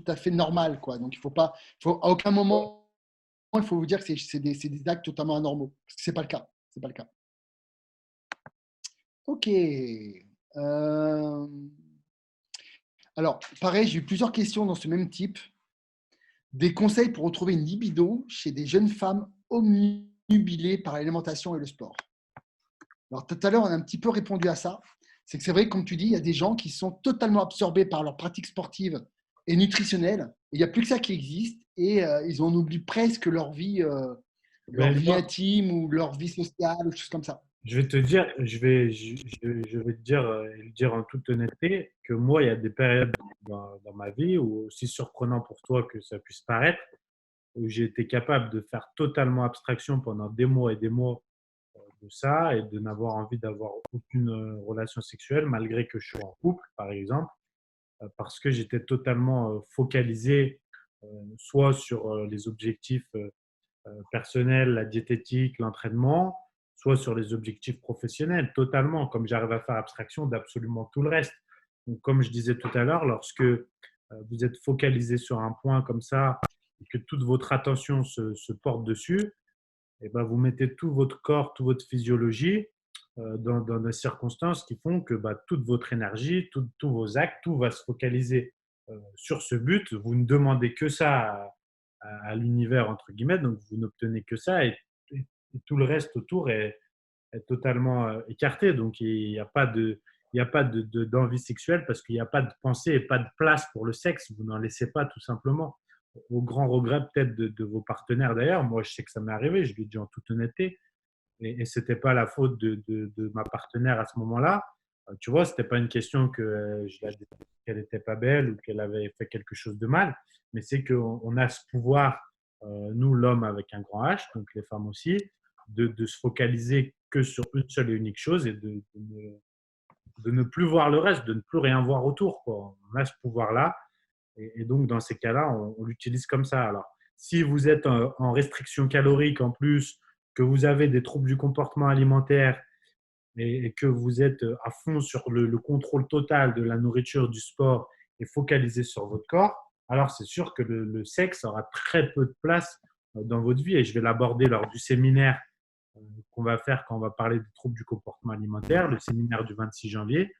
à fait normales, quoi. Donc, il faut pas, à aucun moment, il faut vous dire que c'est des actes totalement anormaux. Parce que c'est pas le cas. C'est pas le cas. Ok. Alors, pareil, j'ai eu plusieurs questions dans ce même type. Des conseils pour retrouver une libido chez des jeunes femmes omnubilées par l'alimentation et le sport. Alors, tout à l'heure, on a un petit peu répondu à ça. C'est que c'est vrai, comme tu dis, il y a des gens qui sont totalement absorbés par leur pratique sportive et nutritionnelle. Il n'y a plus que ça qui existe et ils en oublient presque leur Ben, vie moi, intime ou leur vie sociale ou des choses comme ça. je vais te dire, je vais te dire, et le dire en toute honnêteté, que moi, il y a des périodes dans ma vie où, aussi surprenant pour toi que ça puisse paraître, où j'ai été capable de faire totalement abstraction pendant des mois et des mois de ça et de n'avoir envie d'avoir aucune relation sexuelle, malgré que je sois en couple, par exemple, parce que j'étais totalement focalisé soit sur les objectifs personnels, la diététique, l'entraînement, soit sur les objectifs professionnels, totalement, comme j'arrive à faire abstraction d'absolument tout le reste. Donc, comme je disais tout à l'heure, lorsque vous êtes focalisé sur un point comme ça et que toute votre attention se porte dessus, et ben, vous mettez tout votre corps, toute votre physiologie dans des circonstances qui font que toute votre énergie, tous vos actes, tout va se focaliser sur ce but. Vous ne demandez que ça à l'univers, entre guillemets, donc vous n'obtenez que ça et tout le reste autour est totalement écarté. Donc il n'y a pas de, il y a pas d'envie sexuelle parce qu'il n'y a pas de pensée et pas de place pour le sexe. Vous n'en laissez pas tout simplement. Au grand regret peut-être de vos partenaires d'ailleurs. Moi, je sais que ça m'est arrivé, je l'ai dit en toute honnêteté. Et ce n'était pas la faute de ma partenaire à ce moment-là. Tu vois, ce n'était pas une question qu'elle n'était pas belle ou qu'elle avait fait quelque chose de mal, mais c'est qu'on a ce pouvoir, nous, l'homme avec un grand H, donc les femmes aussi, de se focaliser que sur une seule et unique chose et de ne plus voir le reste, de ne plus rien voir autour, quoi. On a ce pouvoir-là et donc dans ces cas-là, on l'utilise comme ça. Alors, si vous êtes en restriction calorique en plus, que vous avez des troubles du comportement alimentaire et que vous êtes à fond sur le contrôle total de la nourriture, du sport et focalisé sur votre corps, alors c'est sûr que le sexe aura très peu de place dans votre vie et je vais l'aborder lors du séminaire qu'on va faire quand on va parler des troubles du comportement alimentaire, le séminaire du 26 janvier.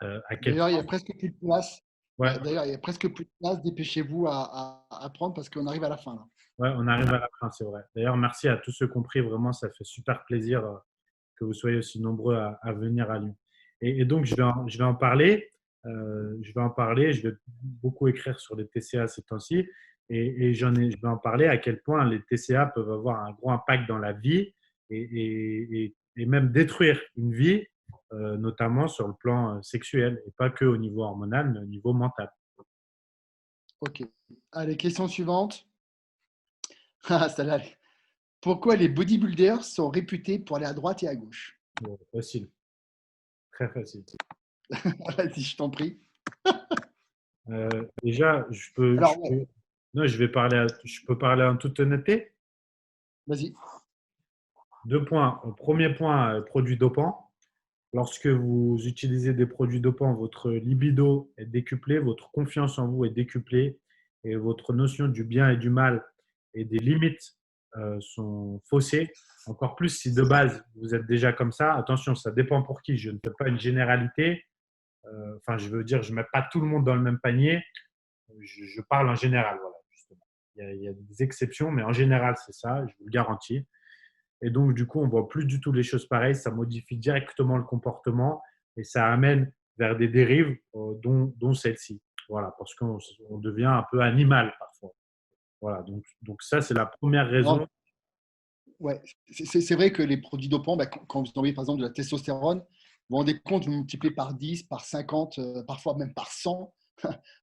À quel D'ailleurs, il y point a presque plus de place. ouais, D'ailleurs, il y a presque plus de place. Dépêchez-vous à prendre parce qu'on arrive à la fin là. ouais, on arrive à la fin, c'est vrai. D'ailleurs, merci à tous ceux compris, vraiment, ça fait super plaisir que vous soyez aussi nombreux à venir à Lyon. Et donc, je vais en parler. Je vais en parler. Je vais beaucoup écrire sur les TCA ces temps-ci. Je vais en parler à quel point les TCA peuvent avoir un gros impact dans la vie et même détruire une vie, notamment sur le plan sexuel et pas que au niveau hormonal, mais au niveau mental. Ok. Allez, question suivante. Ah, celle-là. Pourquoi les bodybuilders sont réputés pour aller à droite et à gauche? Bon, facile, très facile. Vas-y, je t'en prie. Déjà, Alors, ouais, non, je peux parler en toute honnêteté. vas-y. Deux points. Premier point, produits dopants. Lorsque vous utilisez des produits dopants, votre libido est décuplé, votre confiance en vous est décuplée et votre notion du bien et du mal et des limites sont faussées. Encore plus si de base vous êtes déjà comme ça. Attention, ça dépend pour qui. Je ne fais pas une généralité. Enfin, je veux dire, je ne mets pas tout le monde dans le même panier. Je parle en général, voilà, justement. Il y a des exceptions, mais en général, c'est ça, je vous le garantis. Et donc, du coup, on ne voit plus du tout les choses pareilles. Ça modifie directement le comportement et ça amène vers des dérives, dont celle-ci. Voilà, parce qu'on devient un peu animal parfois. Voilà, donc ça, c'est la première Non, raison. ouais, c'est vrai que les produits dopants, bah, quand vous envoyez par exemple de la testostérone, vous vous rendez compte, vous multipliez par 10, par 50, parfois même par 100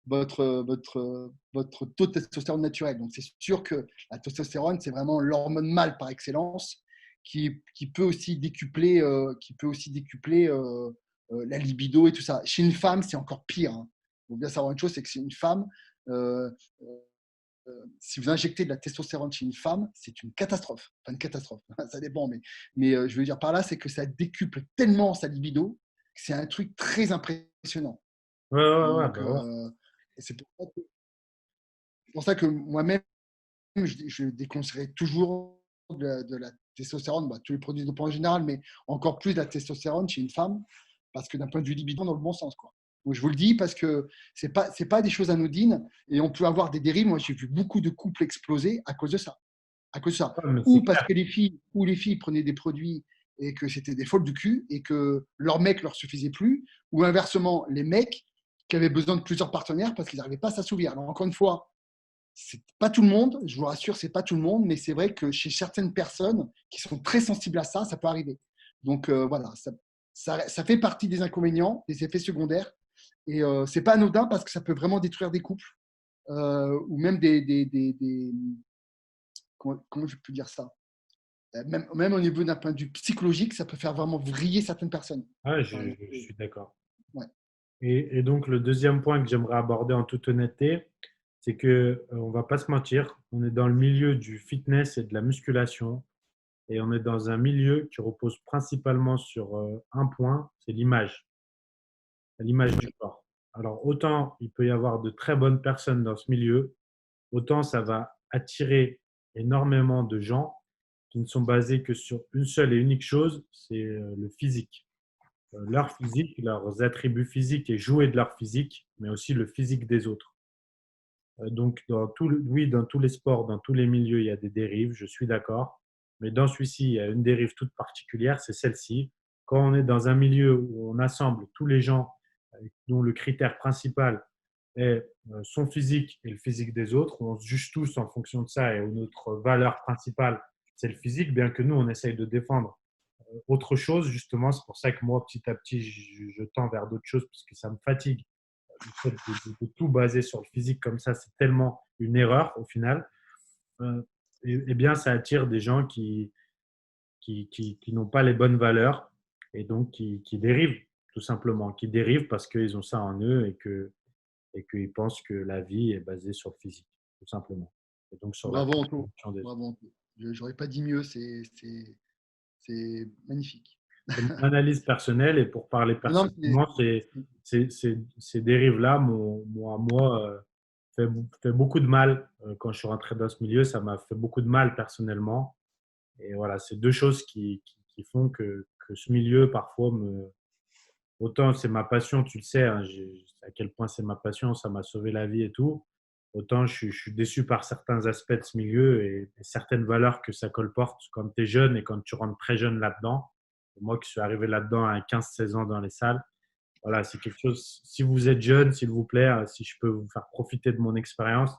votre taux de testostérone naturel. Donc, c'est sûr que la testostérone, c'est vraiment l'hormone mâle par excellence qui peut aussi décupler, la libido et tout ça. Chez une femme, c'est encore pire. Hein. Il faut bien savoir une chose, c'est que chez une femme, euh, si vous injectez de la testostérone chez une femme, c'est une catastrophe. Enfin, une catastrophe, ça dépend. Mais je veux dire par là, c'est que ça décuple tellement sa libido que c'est un truc très impressionnant. Ouais, ouais, ouais, Donc, bah ouais. c'est pour ça que moi-même, je déconseillerais toujours de la testostérone, tous les produits dopants en général, mais encore plus la testostérone chez une femme, parce que d'un point de vue libido, dans le bon sens, quoi. Donc, je vous le dis parce que c'est pas des choses anodines et on peut avoir des dérives. Moi, j'ai vu beaucoup de couples exploser à cause de ça. À cause de ça. Ouais, mais c'est Ou parce clair. que les filles prenaient des produits et que c'était des folles du cul et que leur mec leur suffisait plus, ou inversement, les mecs qui avaient besoin de plusieurs partenaires parce qu'ils n'arrivaient pas à s'assouvir. Alors, encore une fois, c'est pas tout le monde, je vous rassure, c'est pas tout le monde, mais c'est vrai que chez certaines personnes qui sont très sensibles à ça, ça peut arriver. Donc voilà, ça fait partie des inconvénients, des effets secondaires, et c'est pas anodin parce que ça peut vraiment détruire des couples ou même comment je peux dire ça, même au niveau d'un point de vue psychologique, ça peut faire vraiment vriller certaines personnes. Ouais, Voilà, donc, je suis d'accord. ouais. Et donc, le deuxième point que j'aimerais aborder en toute honnêteté, c'est que on va pas se mentir, on est dans le milieu du fitness et de la musculation, et on est dans un milieu qui repose principalement sur un point, c'est l'image du corps. Alors, autant il peut y avoir de très bonnes personnes dans ce milieu, autant ça va attirer énormément de gens qui ne sont basés que sur une seule et unique chose, c'est le physique. Leur physique, leurs attributs physiques et jouer de leur physique, mais aussi le physique des autres. Donc, oui, dans tous les sports, dans tous les milieux, il y a des dérives, je suis d'accord. Mais dans celui-ci, il y a une dérive toute particulière, c'est celle-ci. Quand on est dans un milieu où on assemble tous les gens dont le critère principal est son physique et le physique des autres, où on se juge tous en fonction de ça et où notre valeur principale, c'est le physique, bien que nous, on essaye de défendre autre chose, justement. C'est pour ça que moi, petit à petit, je tends vers d'autres choses parce que ça me fatigue. Le fait de tout baser sur le physique comme ça, c'est tellement une erreur au final. Euh, et bien, ça attire des gens qui n'ont pas les bonnes valeurs et donc qui dérivent, tout simplement, qui dérivent parce qu'ils ont ça en eux et qu'ils pensent que la vie est basée sur le physique, tout simplement. Et donc sur la Bravo Anto, consommation des autres. bravo Anto. J'aurais pas dit mieux, c'est magnifique. C'est mon analyse personnelle et pour parler Non, personnellement, ces dérives-là moi, fait beaucoup de mal quand je suis rentré dans ce milieu. Ça m'a fait beaucoup de mal personnellement. Et voilà, c'est deux choses qui font que ce milieu, parfois, autant c'est ma passion, tu le sais, hein, à quel point c'est ma passion, ça m'a sauvé la vie et tout. Autant je suis déçu par certains aspects de ce milieu et certaines valeurs que ça colporte quand tu es jeune et quand tu rentres très jeune là-dedans. Moi qui suis arrivé là-dedans à 15-16 ans dans les salles, voilà, c'est quelque chose. Si vous êtes jeune, s'il vous plaît, si je peux vous faire profiter de mon expérience,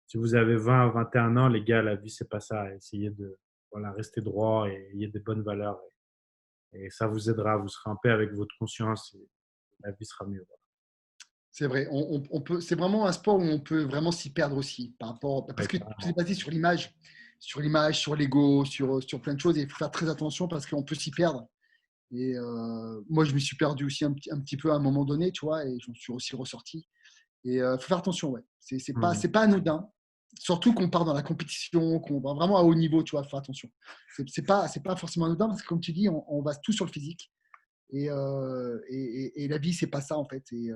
si vous avez 20 à 21 ans, les gars, la vie, c'est pas ça. Essayez de voilà, rester droit et ayez des bonnes valeurs. Et ça vous aidera. Vous serez en paix avec votre conscience et la vie sera mieux. c'est vrai. On peut, c'est vraiment un sport où on peut vraiment s'y perdre aussi, par rapport, parce Ouais, que tout est carrément. basé sur l'image, sur l'ego, sur plein de choses. Et il faut faire très attention parce qu'on peut s'y perdre. Et moi, je me suis perdu aussi un petit peu à un moment donné, tu vois, et je me suis aussi ressorti. Et il faut faire attention, ouais. Mhm. C'est pas anodin. Surtout qu'on part dans la compétition, qu'on va vraiment à haut niveau, tu vois, faut faire attention. C'est pas forcément anodin parce que, comme tu dis, on base tout sur le physique. Et la vie, c'est pas ça, en fait. Et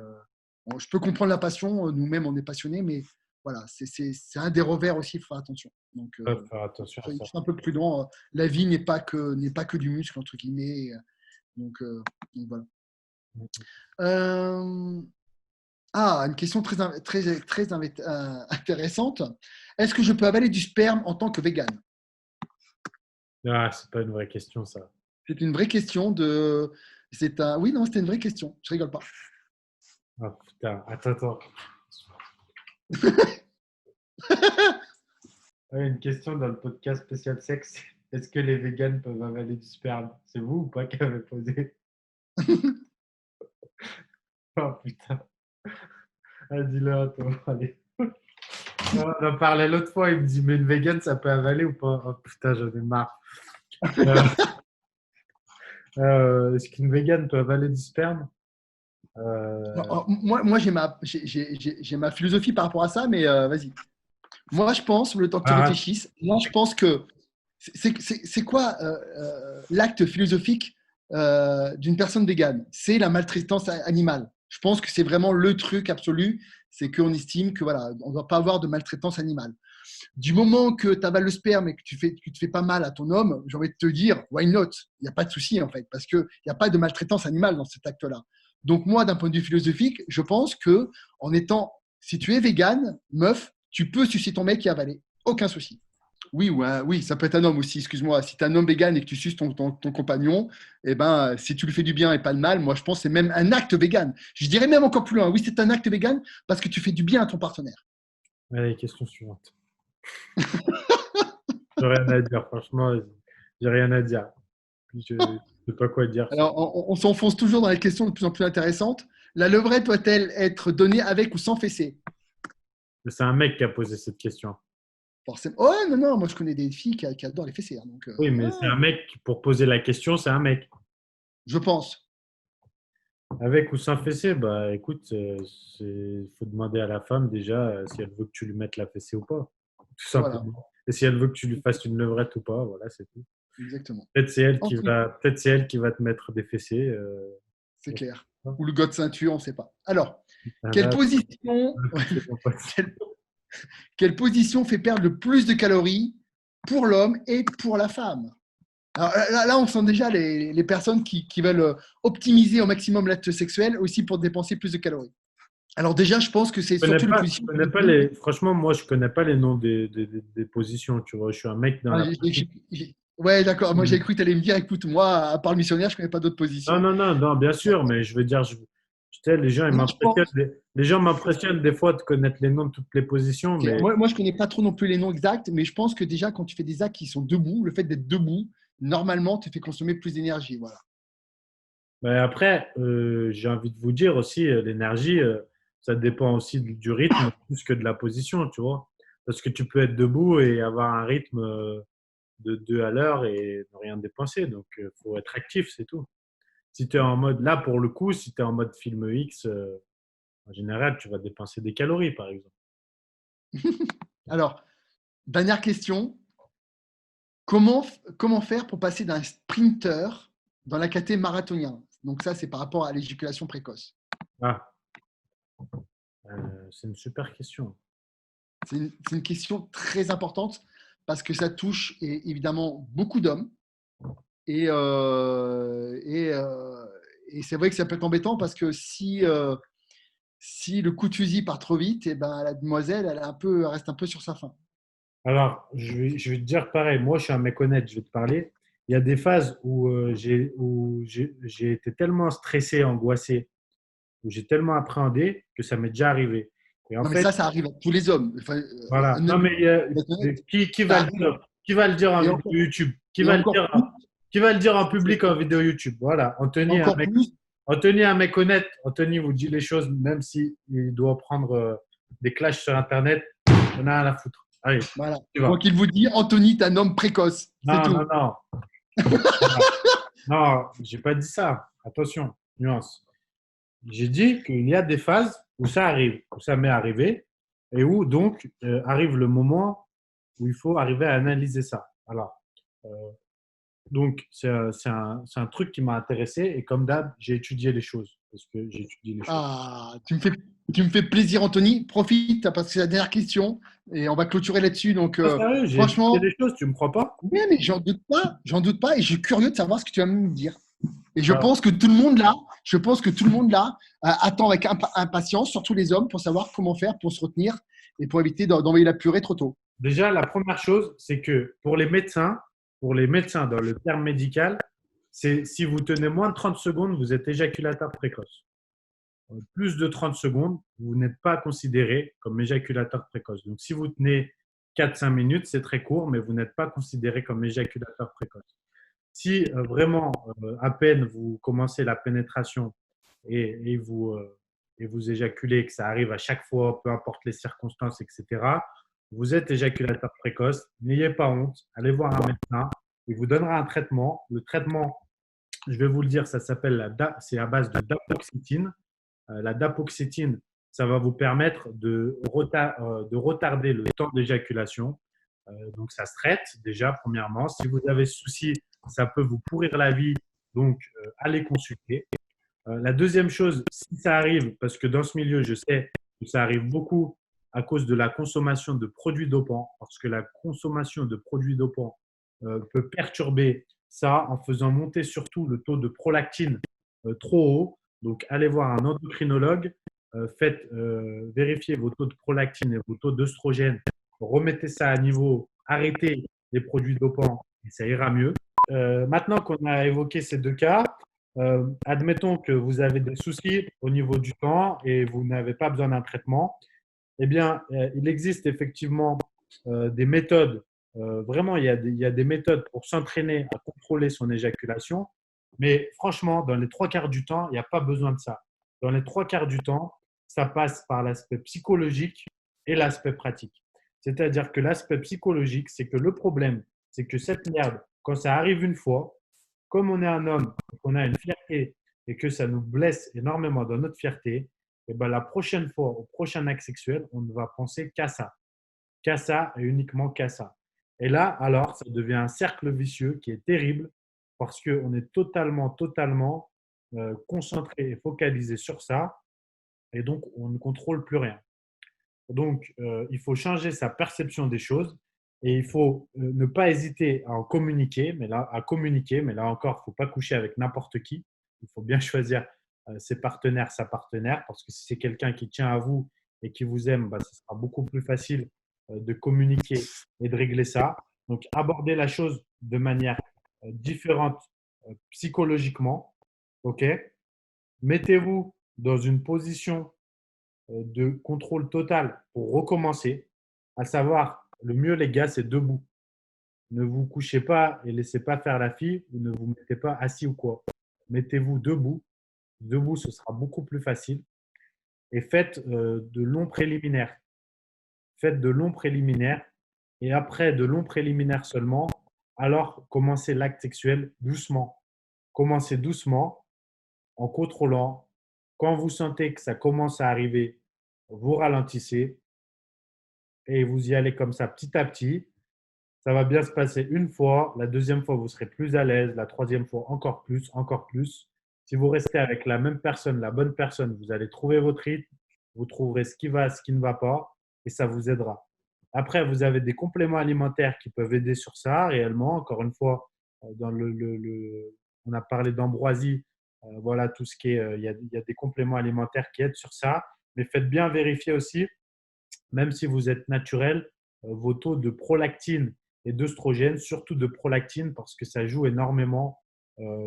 bon, je peux comprendre la passion, nous-mêmes, on est passionnés, mais voilà, c'est un des revers aussi, il faut faire attention. Donc, Ouais, faut faire attention à soyez ça. un peu prudent. La vie n'est pas que du muscle, entre guillemets. Donc, donc voilà. Mhm. Euh, une question intéressante. Est-ce que je peux avaler du sperme en tant que vegan? Ah, c'est pas une vraie question, ça. C'est une vraie question de. Oui, non, c'était une vraie question. Je rigole pas. Ah, putain, attends. Ouais, une question dans le podcast spécial sexe. Est-ce que les véganes peuvent avaler du sperme? C'est vous ou pas qui avez posé? Oh putain. Ah, dis-le à toi. Allez. On en parlait l'autre fois. Il me dit, mais une végane, ça peut avaler ou pas? Oh putain, j'en ai marre. Euh, est-ce qu'une végane peut avaler du sperme? Euh, Moi j'ai ma philosophie par rapport à ça, mais vas-y. Moi, je pense, le temps que tu ah, réfléchisses, moi, je pense que c'est quoi l'acte philosophique d'une personne végane? C'est la maltraitance animale. Je pense que c'est vraiment le truc absolu, c'est qu'on estime que voilà, on ne doit pas avoir de maltraitance animale. Du moment que tu avales le sperme et que tu te fais pas mal à ton homme, j'ai envie de te dire, why not? Il n'y a pas de souci, en fait, parce qu'il n'y a pas de maltraitance animale dans cet acte-là. Donc, moi, d'un point de vue philosophique, je pense que si tu es végane, meuf, tu peux sucer ton mec et avaler. Aucun souci. Oui, ouais, oui, ça peut être un homme aussi, excuse-moi. Si tu es un homme vegan et que tu suces ton compagnon, eh ben, si tu lui fais du bien et pas de mal, moi, je pense que c'est même un acte vegan. Je dirais même encore plus loin. Oui, c'est un acte vegan parce que tu fais du bien à ton partenaire. Allez, question suivante. J'ai rien à dire, franchement, j'ai rien à dire. Je ne sais pas quoi dire. Alors, on s'enfonce toujours dans les questions de plus en plus intéressantes. La levrette doit-elle être donnée avec ou sans fessée? C'est un mec qui a posé cette question. Forcément. Oh, non, non, moi je connais des filles qui adorent les fessées. Hein, donc, Oui, mais c'est un mec, pour poser la question, c'est un mec. je pense. Avec ou sans fessée, bah écoute, il faut demander à la femme déjà si elle veut que tu lui mettes la fessée ou pas, tout Voilà, simplement. Et si elle veut que tu lui fasses une levrette ou pas, voilà, c'est tout. exactement. Ensuite, Peut-être c'est elle qui va te mettre des fessées. c'est On sait clair. pas. Ou le gars de ceinture, on ne sait pas. Alors, Ah quelle là, position, c'est mon pote. quelle, quelle position fait perdre le plus de calories pour l'homme et pour la femme? Alors là, on sent déjà les personnes qui veulent optimiser au maximum l'acte sexuel aussi pour dépenser plus de calories. Alors déjà, je pense que c'est surtout les Je positions. connais pas les, franchement, moi, je connais pas les noms des positions, tu vois. Je suis un mec dans Ah, la pratique. ouais, d'accord. Moi, j'ai cru que tu allais me dire, écoute, moi, à part le missionnaire, je ne connais pas d'autres Non, positions. non, non, non, bien sûr, mais je veux dire, tu sais, les gens, ils Moi, je m'impressionnent. pense, Les gens m'impressionnent des fois de connaître les noms de toutes les positions, ok, mais moi, je ne connais pas trop non plus les noms exacts, mais je pense que déjà, quand tu fais des actes qui sont debout, le fait d'être debout, normalement, te fait consommer plus d'énergie. Voilà. après, j'ai envie de vous dire aussi, l'énergie, ça dépend aussi du rythme plus que de la position, tu vois. Parce que tu peux être debout et avoir un rythme de 2 à l'heure et ne rien dépenser. Donc, il faut être actif, c'est tout. Si tu es en mode, là, pour le coup, si tu es en mode film X, en général, tu vas dépenser des calories, par exemple. Alors, dernière question. Comment faire pour passer d'un sprinter dans la catégorie marathonien? Donc ça, c'est par rapport à l'éjaculation précoce. Ah, c'est une super question. C'est une question très importante parce que ça touche évidemment beaucoup d'hommes. Et, euh, et, euh, et c'est vrai que ça peut être embêtant parce que si le coup de fusil part trop vite, et ben, la demoiselle, elle reste un peu sur sa faim. Alors, je vais te dire pareil. Moi, je suis un mec honnête, je vais te parler. Il y a des phases où j'ai été tellement stressé, angoissé, où j'ai tellement appréhendé que ça m'est déjà arrivé. Et en Non, mais fait, ça arrive à tous les hommes. Enfin, voilà. Non, mais honnête, qui ça va le arrive. dire? Qui va le dire en Et vidéo encore, YouTube? et encore plus, Qui va le dire en public en vidéo YouTube? Voilà. encore plus, Anthony, un mec honnête. Anthony vous dit les choses, même si il doit prendre des clashs sur Internet. On a rien à foutre. Allez, voilà. tu vas. Donc il vous dit, Anthony, t'es un homme précoce. C'est Non, non, tout. non. Non, non, j'ai pas dit ça. Attention, nuance. J'ai dit qu'il y a des phases où ça arrive, où ça m'est arrivé, et où donc arrive le moment où il faut arriver à analyser ça. Alors, euh, donc c'est un truc qui m'a intéressé, et comme d'hab, j'ai étudié les choses, parce que j'ai étudié les choses. Ah, tu me fais plaisir, Anthony. Profite parce que c'est la dernière question et on va clôturer là-dessus. Donc, Pas sérieux, j'ai étudié franchement, les choses, tu me crois pas? oui, mais j'en doute pas et je suis curieux de savoir ce que tu vas me dire. Et je Voilà. pense que tout le monde là, attend avec impatience, surtout les hommes, pour savoir comment faire pour se retenir et pour éviter d'envoyer la purée trop tôt. Déjà, la première chose, c'est que pour les médecins dans le terme médical, c'est si vous tenez moins de 30 secondes, vous êtes éjaculateur précoce. Plus de 30 secondes, vous n'êtes pas considéré comme éjaculateur précoce. Donc, si vous tenez 4-5 minutes, c'est très court, mais vous n'êtes pas considéré comme éjaculateur précoce. Si vraiment, à peine vous commencez la pénétration et vous éjaculez, que ça arrive à chaque fois, peu importe les circonstances, etc., vous êtes éjaculateur précoce. N'ayez pas honte, allez voir un médecin, il vous donnera un traitement. Le traitement, je vais vous le dire, ça s'appelle c'est à base de dapoxétine. La dapoxétine, ça va vous permettre de retarder le temps d'éjaculation. Donc, ça se traite déjà, premièrement. Si vous avez ce souci, ça peut vous pourrir la vie. Donc, allez consulter. La deuxième chose, si ça arrive, parce que dans ce milieu, je sais que ça arrive beaucoup, à cause de la consommation de produits dopants, parce que la consommation de produits dopants peut perturber ça en faisant monter surtout le taux de prolactine trop haut. Donc, allez voir un endocrinologue, faites vérifier vos taux de prolactine et vos taux d'œstrogène, remettez ça à niveau, arrêtez les produits dopants et ça ira mieux. Maintenant qu'on a évoqué ces deux cas, admettons que vous avez des soucis au niveau du temps et vous n'avez pas besoin d'un traitement. Eh bien, il existe effectivement des méthodes. Vraiment, il y a des méthodes pour s'entraîner à contrôler son éjaculation. Mais franchement, dans les trois quarts du temps, il n'y a pas besoin de ça. Dans les trois quarts du temps, ça passe par l'aspect psychologique et l'aspect pratique. C'est-à-dire que l'aspect psychologique, c'est que le problème, c'est que cette merde, quand ça arrive une fois, comme on est un homme, qu'on a une fierté et que ça nous blesse énormément dans notre fierté, et ben la prochaine fois, au prochain acte sexuel, on ne va penser qu'à ça et uniquement qu'à ça. Et là, alors, ça devient un cercle vicieux qui est terrible parce qu'on est totalement concentré et focalisé sur ça et donc on ne contrôle plus rien. Donc, il faut changer sa perception des choses et il faut ne pas hésiter à en communiquer, à communiquer, mais là encore, il ne faut pas coucher avec n'importe qui. Il faut bien choisir ses partenaires, sa partenaire, parce que si c'est quelqu'un qui tient à vous et qui vous aime, bah, ce sera beaucoup plus facile de communiquer et de régler ça. Donc, abordez la chose de manière différente psychologiquement. OK? Mettez-vous dans une position de contrôle total pour recommencer, à savoir, le mieux les gars, c'est debout. Ne vous couchez pas et laissez pas faire la fille ou ne vous mettez pas assis ou quoi. Mettez-vous debout. Debout, ce sera beaucoup plus facile. Et faites de longs préliminaires. Faites de longs préliminaires. Et après de longs préliminaires seulement, alors commencez l'acte sexuel doucement. Commencez doucement en contrôlant. Quand vous sentez que ça commence à arriver, vous ralentissez et vous y allez comme ça petit à petit. Ça va bien se passer une fois. La deuxième fois, vous serez plus à l'aise. La troisième fois, encore plus, encore plus. Si vous restez avec la même personne, la bonne personne, vous allez trouver votre rythme. Vous trouverez ce qui va, ce qui ne va pas et ça vous aidera. Après, vous avez des compléments alimentaires qui peuvent aider sur ça réellement. Encore une fois, dans on a parlé d'ambroisie. Voilà, tout ce qui est, il y a des compléments alimentaires qui aident sur ça. Mais faites bien vérifier aussi, même si vous êtes naturel, vos taux de prolactine et d'œstrogène, surtout de prolactine, parce que ça joue énormément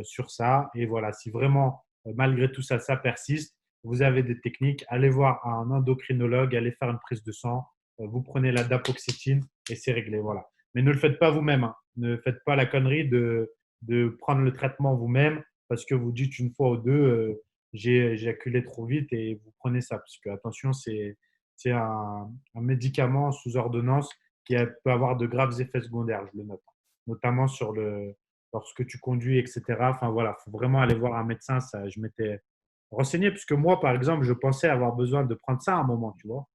sur ça. Et voilà, si vraiment, malgré tout ça, ça persiste, vous avez des techniques, allez voir un endocrinologue, allez faire une prise de sang, vous prenez la dapoxétine et c'est réglé. Voilà. Mais ne le faites pas vous-même. Hein. Ne faites pas la connerie de prendre le traitement vous-même parce que vous dites une fois ou deux, j'ai éjaculé trop vite et vous prenez ça. Parce que, attention, c'est un médicament sous ordonnance qui peut avoir de graves effets secondaires, je le note, notamment lorsque tu conduis, etc. Enfin voilà, il faut vraiment aller voir un médecin. Ça, je m'étais renseigné puisque moi, par exemple, je pensais avoir besoin de prendre ça à un moment, tu vois.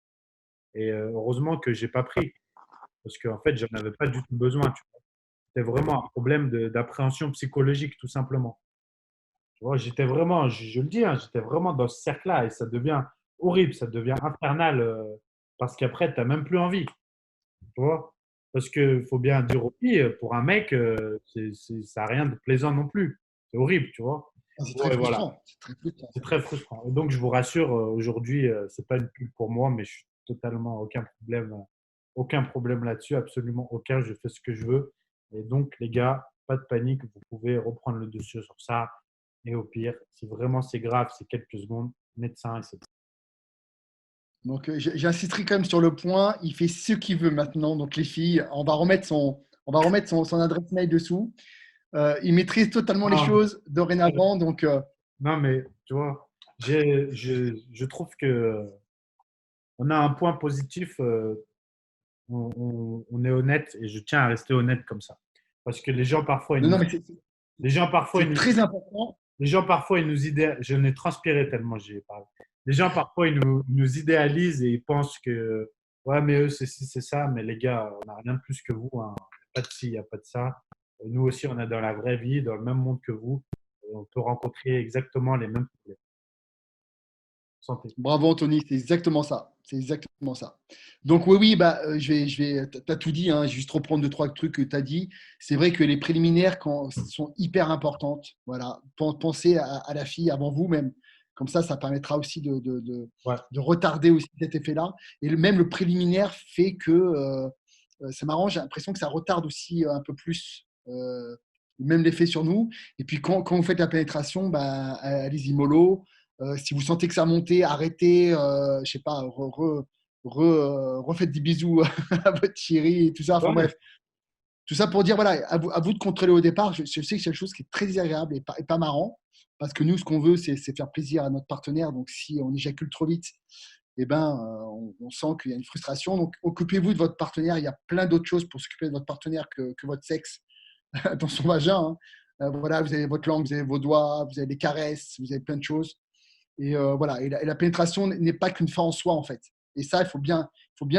Et heureusement que j'ai pas pris parce qu'en fait, j'en avais pas du tout besoin. C'était vraiment un problème d'appréhension psychologique, tout simplement. Tu vois, j'étais vraiment, je le dis, hein, j'étais vraiment dans ce cercle-là et ça devient horrible, ça devient infernal parce qu'après, tu n'as même plus envie. Tu vois? Parce qu'il faut bien dire aussi, pour un mec, ça n'a rien de plaisant non plus. C'est horrible, tu vois? C'est très Ouais, voilà, frustrant. C'est très frustrant. c'est très frustrant. Et donc, je vous rassure, aujourd'hui, ce n'est pas une pub pour moi, mais je suis totalement aucun problème là-dessus, absolument aucun. Je fais ce que je veux. Et donc, les gars, pas de panique, vous pouvez reprendre le dessus sur ça. Et au pire, si vraiment c'est grave, c'est quelques secondes, médecin, etc. Donc, j'insisterai quand même sur le point. Il fait ce qu'il veut maintenant. Donc, les filles, on va remettre son adresse mail dessous. Il maîtrise totalement les Ah, choses dorénavant. Donc, non, mais tu vois, je trouve que on a un point positif. On est honnête et je tiens à rester honnête comme ça. Parce que les gens parfois, non, non, mais les gens parfois, c'est très important. les gens parfois, ils nous idéalisent. Je n'ai transpiré tellement j'ai parlé. Les gens parfois, ils nous idéalisent et ils pensent que ouais, mais eux, c'est ci, c'est ça. Mais les gars, on n'a rien de plus que vous. Hein. Il n'y a pas de ci, il n'y a pas de ça. Nous aussi, on est dans la vraie vie, dans le même monde que vous. Et on peut rencontrer exactement les mêmes problèmes. santé. Bravo Anthony, c'est exactement ça. C'est exactement ça. Donc oui, bah, t'as tout dit, hein, je vais juste reprendre deux, trois trucs que tu as dit. C'est vrai que les préliminaires sont hyper importantes. Voilà. Pensez à la fille avant vous même. Comme ça permettra aussi Ouais. de retarder aussi cet effet-là. Et même le préliminaire fait que, c'est marrant, j'ai l'impression que ça retarde aussi un peu plus même l'effet sur nous. Et puis quand vous faites la pénétration, bah, allez-y mollo. Si vous sentez que ça monte, arrêtez, je sais pas, refaites des bisous à votre chérie et tout ça. Enfin Ouais. bref, tout ça pour dire, voilà, à vous de contrôler au départ. Je sais que c'est quelque chose qui est très désagréable et pas marrant, parce que nous, ce qu'on veut, c'est faire plaisir à notre partenaire. Donc, si on éjacule trop vite, eh ben, on sent qu'il y a une frustration. Donc, occupez-vous de votre partenaire. Il y a plein d'autres choses pour s'occuper de votre partenaire que votre sexe dans son vagin. Hein. Voilà, vous avez votre langue, vous avez vos doigts, vous avez des caresses, vous avez plein de choses. Et voilà, et la pénétration n'est pas qu'une fin en soi, en fait. Et ça, il faut bien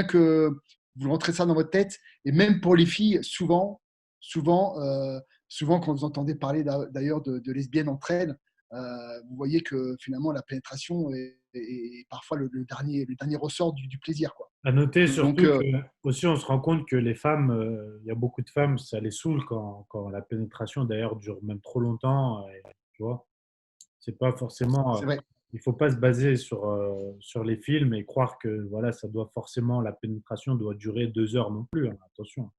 que vous rentrez ça dans votre tête. Et même pour les filles, souvent quand vous entendez parler d'ailleurs de lesbiennes entre elles, vous voyez que finalement la pénétration est parfois le dernier ressort du plaisir, quoi. À noter Donc, surtout que aussi on se rend compte que les femmes, il y a beaucoup de femmes, ça les saoule quand la pénétration d'ailleurs dure même trop longtemps. Et, tu vois, c'est pas forcément. c'est vrai. Il faut pas se baser sur les films et croire que voilà, ça doit forcément la pénétration doit durer 2 heures non plus. Hein, attention,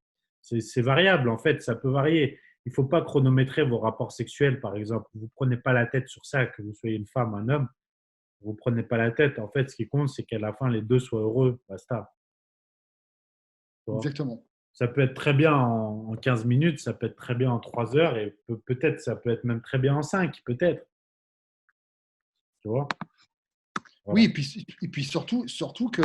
c'est variable en fait, ça peut varier. Il faut pas chronométrer vos rapports sexuels, par exemple. Vous prenez pas la tête sur ça, que vous soyez une femme, un homme. Vous prenez pas la tête. En fait, ce qui compte, c'est qu'à la fin, les deux soient heureux. Basta. Tu vois. Exactement. Ça peut être très bien en 15 minutes, ça peut être très bien en 3 heures et peut-être ça peut être même très bien en 5, peut-être. Tu vois. Oui, Voilà. et puis surtout que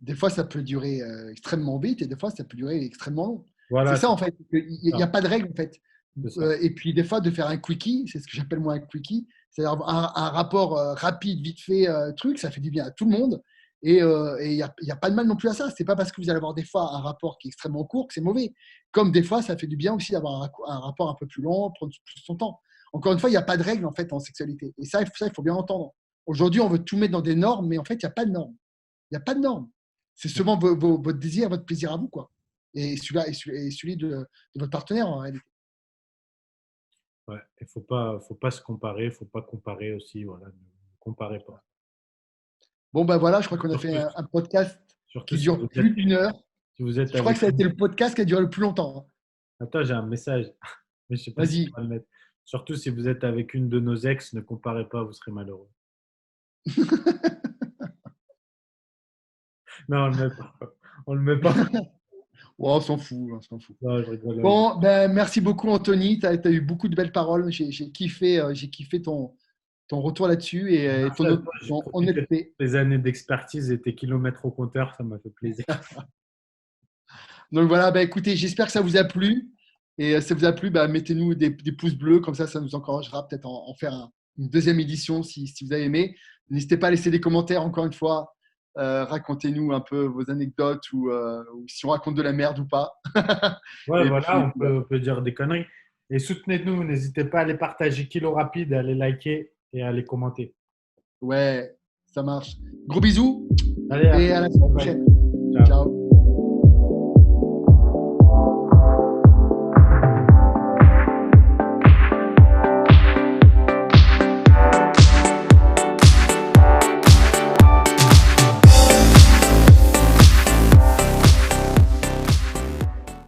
des fois, ça peut durer extrêmement vite et des fois, ça peut durer extrêmement long. C'est Voilà, ça, c'est en fait. Il n'y ça. a pas de règle, en fait. C'est ça. Et puis, des fois, de faire un quickie, c'est ce que j'appelle moi un quickie, c'est-à-dire un rapport rapide, vite fait, truc, ça fait du bien à tout le monde. Et il y a pas de mal non plus à ça. C'est pas parce que vous allez avoir des fois un rapport qui est extrêmement court que c'est mauvais. Comme des fois, ça fait du bien aussi d'avoir un rapport un peu plus long, prendre plus son temps. Encore une fois, il n'y a pas de règle, en fait, en sexualité. Et ça, il faut bien entendre. Aujourd'hui, on veut tout mettre dans des normes, mais en fait, il n'y a pas de normes. Il n'y a pas de normes. C'est seulement votre désir, votre plaisir à vous, quoi. Et celui-là et celui de votre partenaire, en réalité. Ouais. Il faut pas se comparer, faut pas comparer aussi. Voilà, ne comparez pas. Bon, ben voilà, je crois qu'on a fait Surtout, un podcast surtout qui dure plus d'une heure. si vous êtes Je crois que avec ça a été une. le podcast qui a duré le plus longtemps. Hein. Attends, j'ai un message, mais je sais pas si Vas-y. on va le mettre. Surtout si vous êtes avec une de nos ex, ne comparez pas, vous serez malheureux. Non, on le met pas. On le met pas. Ouais, on s'en fout, on s'en fout. Non, je rigole. Bon, ben, merci beaucoup, Anthony. Tu as eu beaucoup de belles paroles. J'ai kiffé ton retour là-dessus et Merci à toi. J'ai ton profité de honnêteté. tes années d'expertise et tes kilomètres au compteur, ça m'a fait plaisir. Donc voilà, bah, écoutez, j'espère que ça vous a plu. Et si ça vous a plu, bah, mettez-nous des pouces bleus, comme ça nous encouragera peut-être à en faire une deuxième édition si vous avez aimé. N'hésitez pas à laisser des commentaires, encore une fois. Racontez-nous un peu vos anecdotes ou si on raconte de la merde ou pas. Ouais, Et voilà, puis, on peut dire des conneries. Et soutenez-nous, n'hésitez pas à les partager Kilo Rapide, à les liker et à les commenter. ouais, ça marche. Gros bisous Allez, à et plus. à la Bye semaine bye. prochaine. Ciao. Ciao.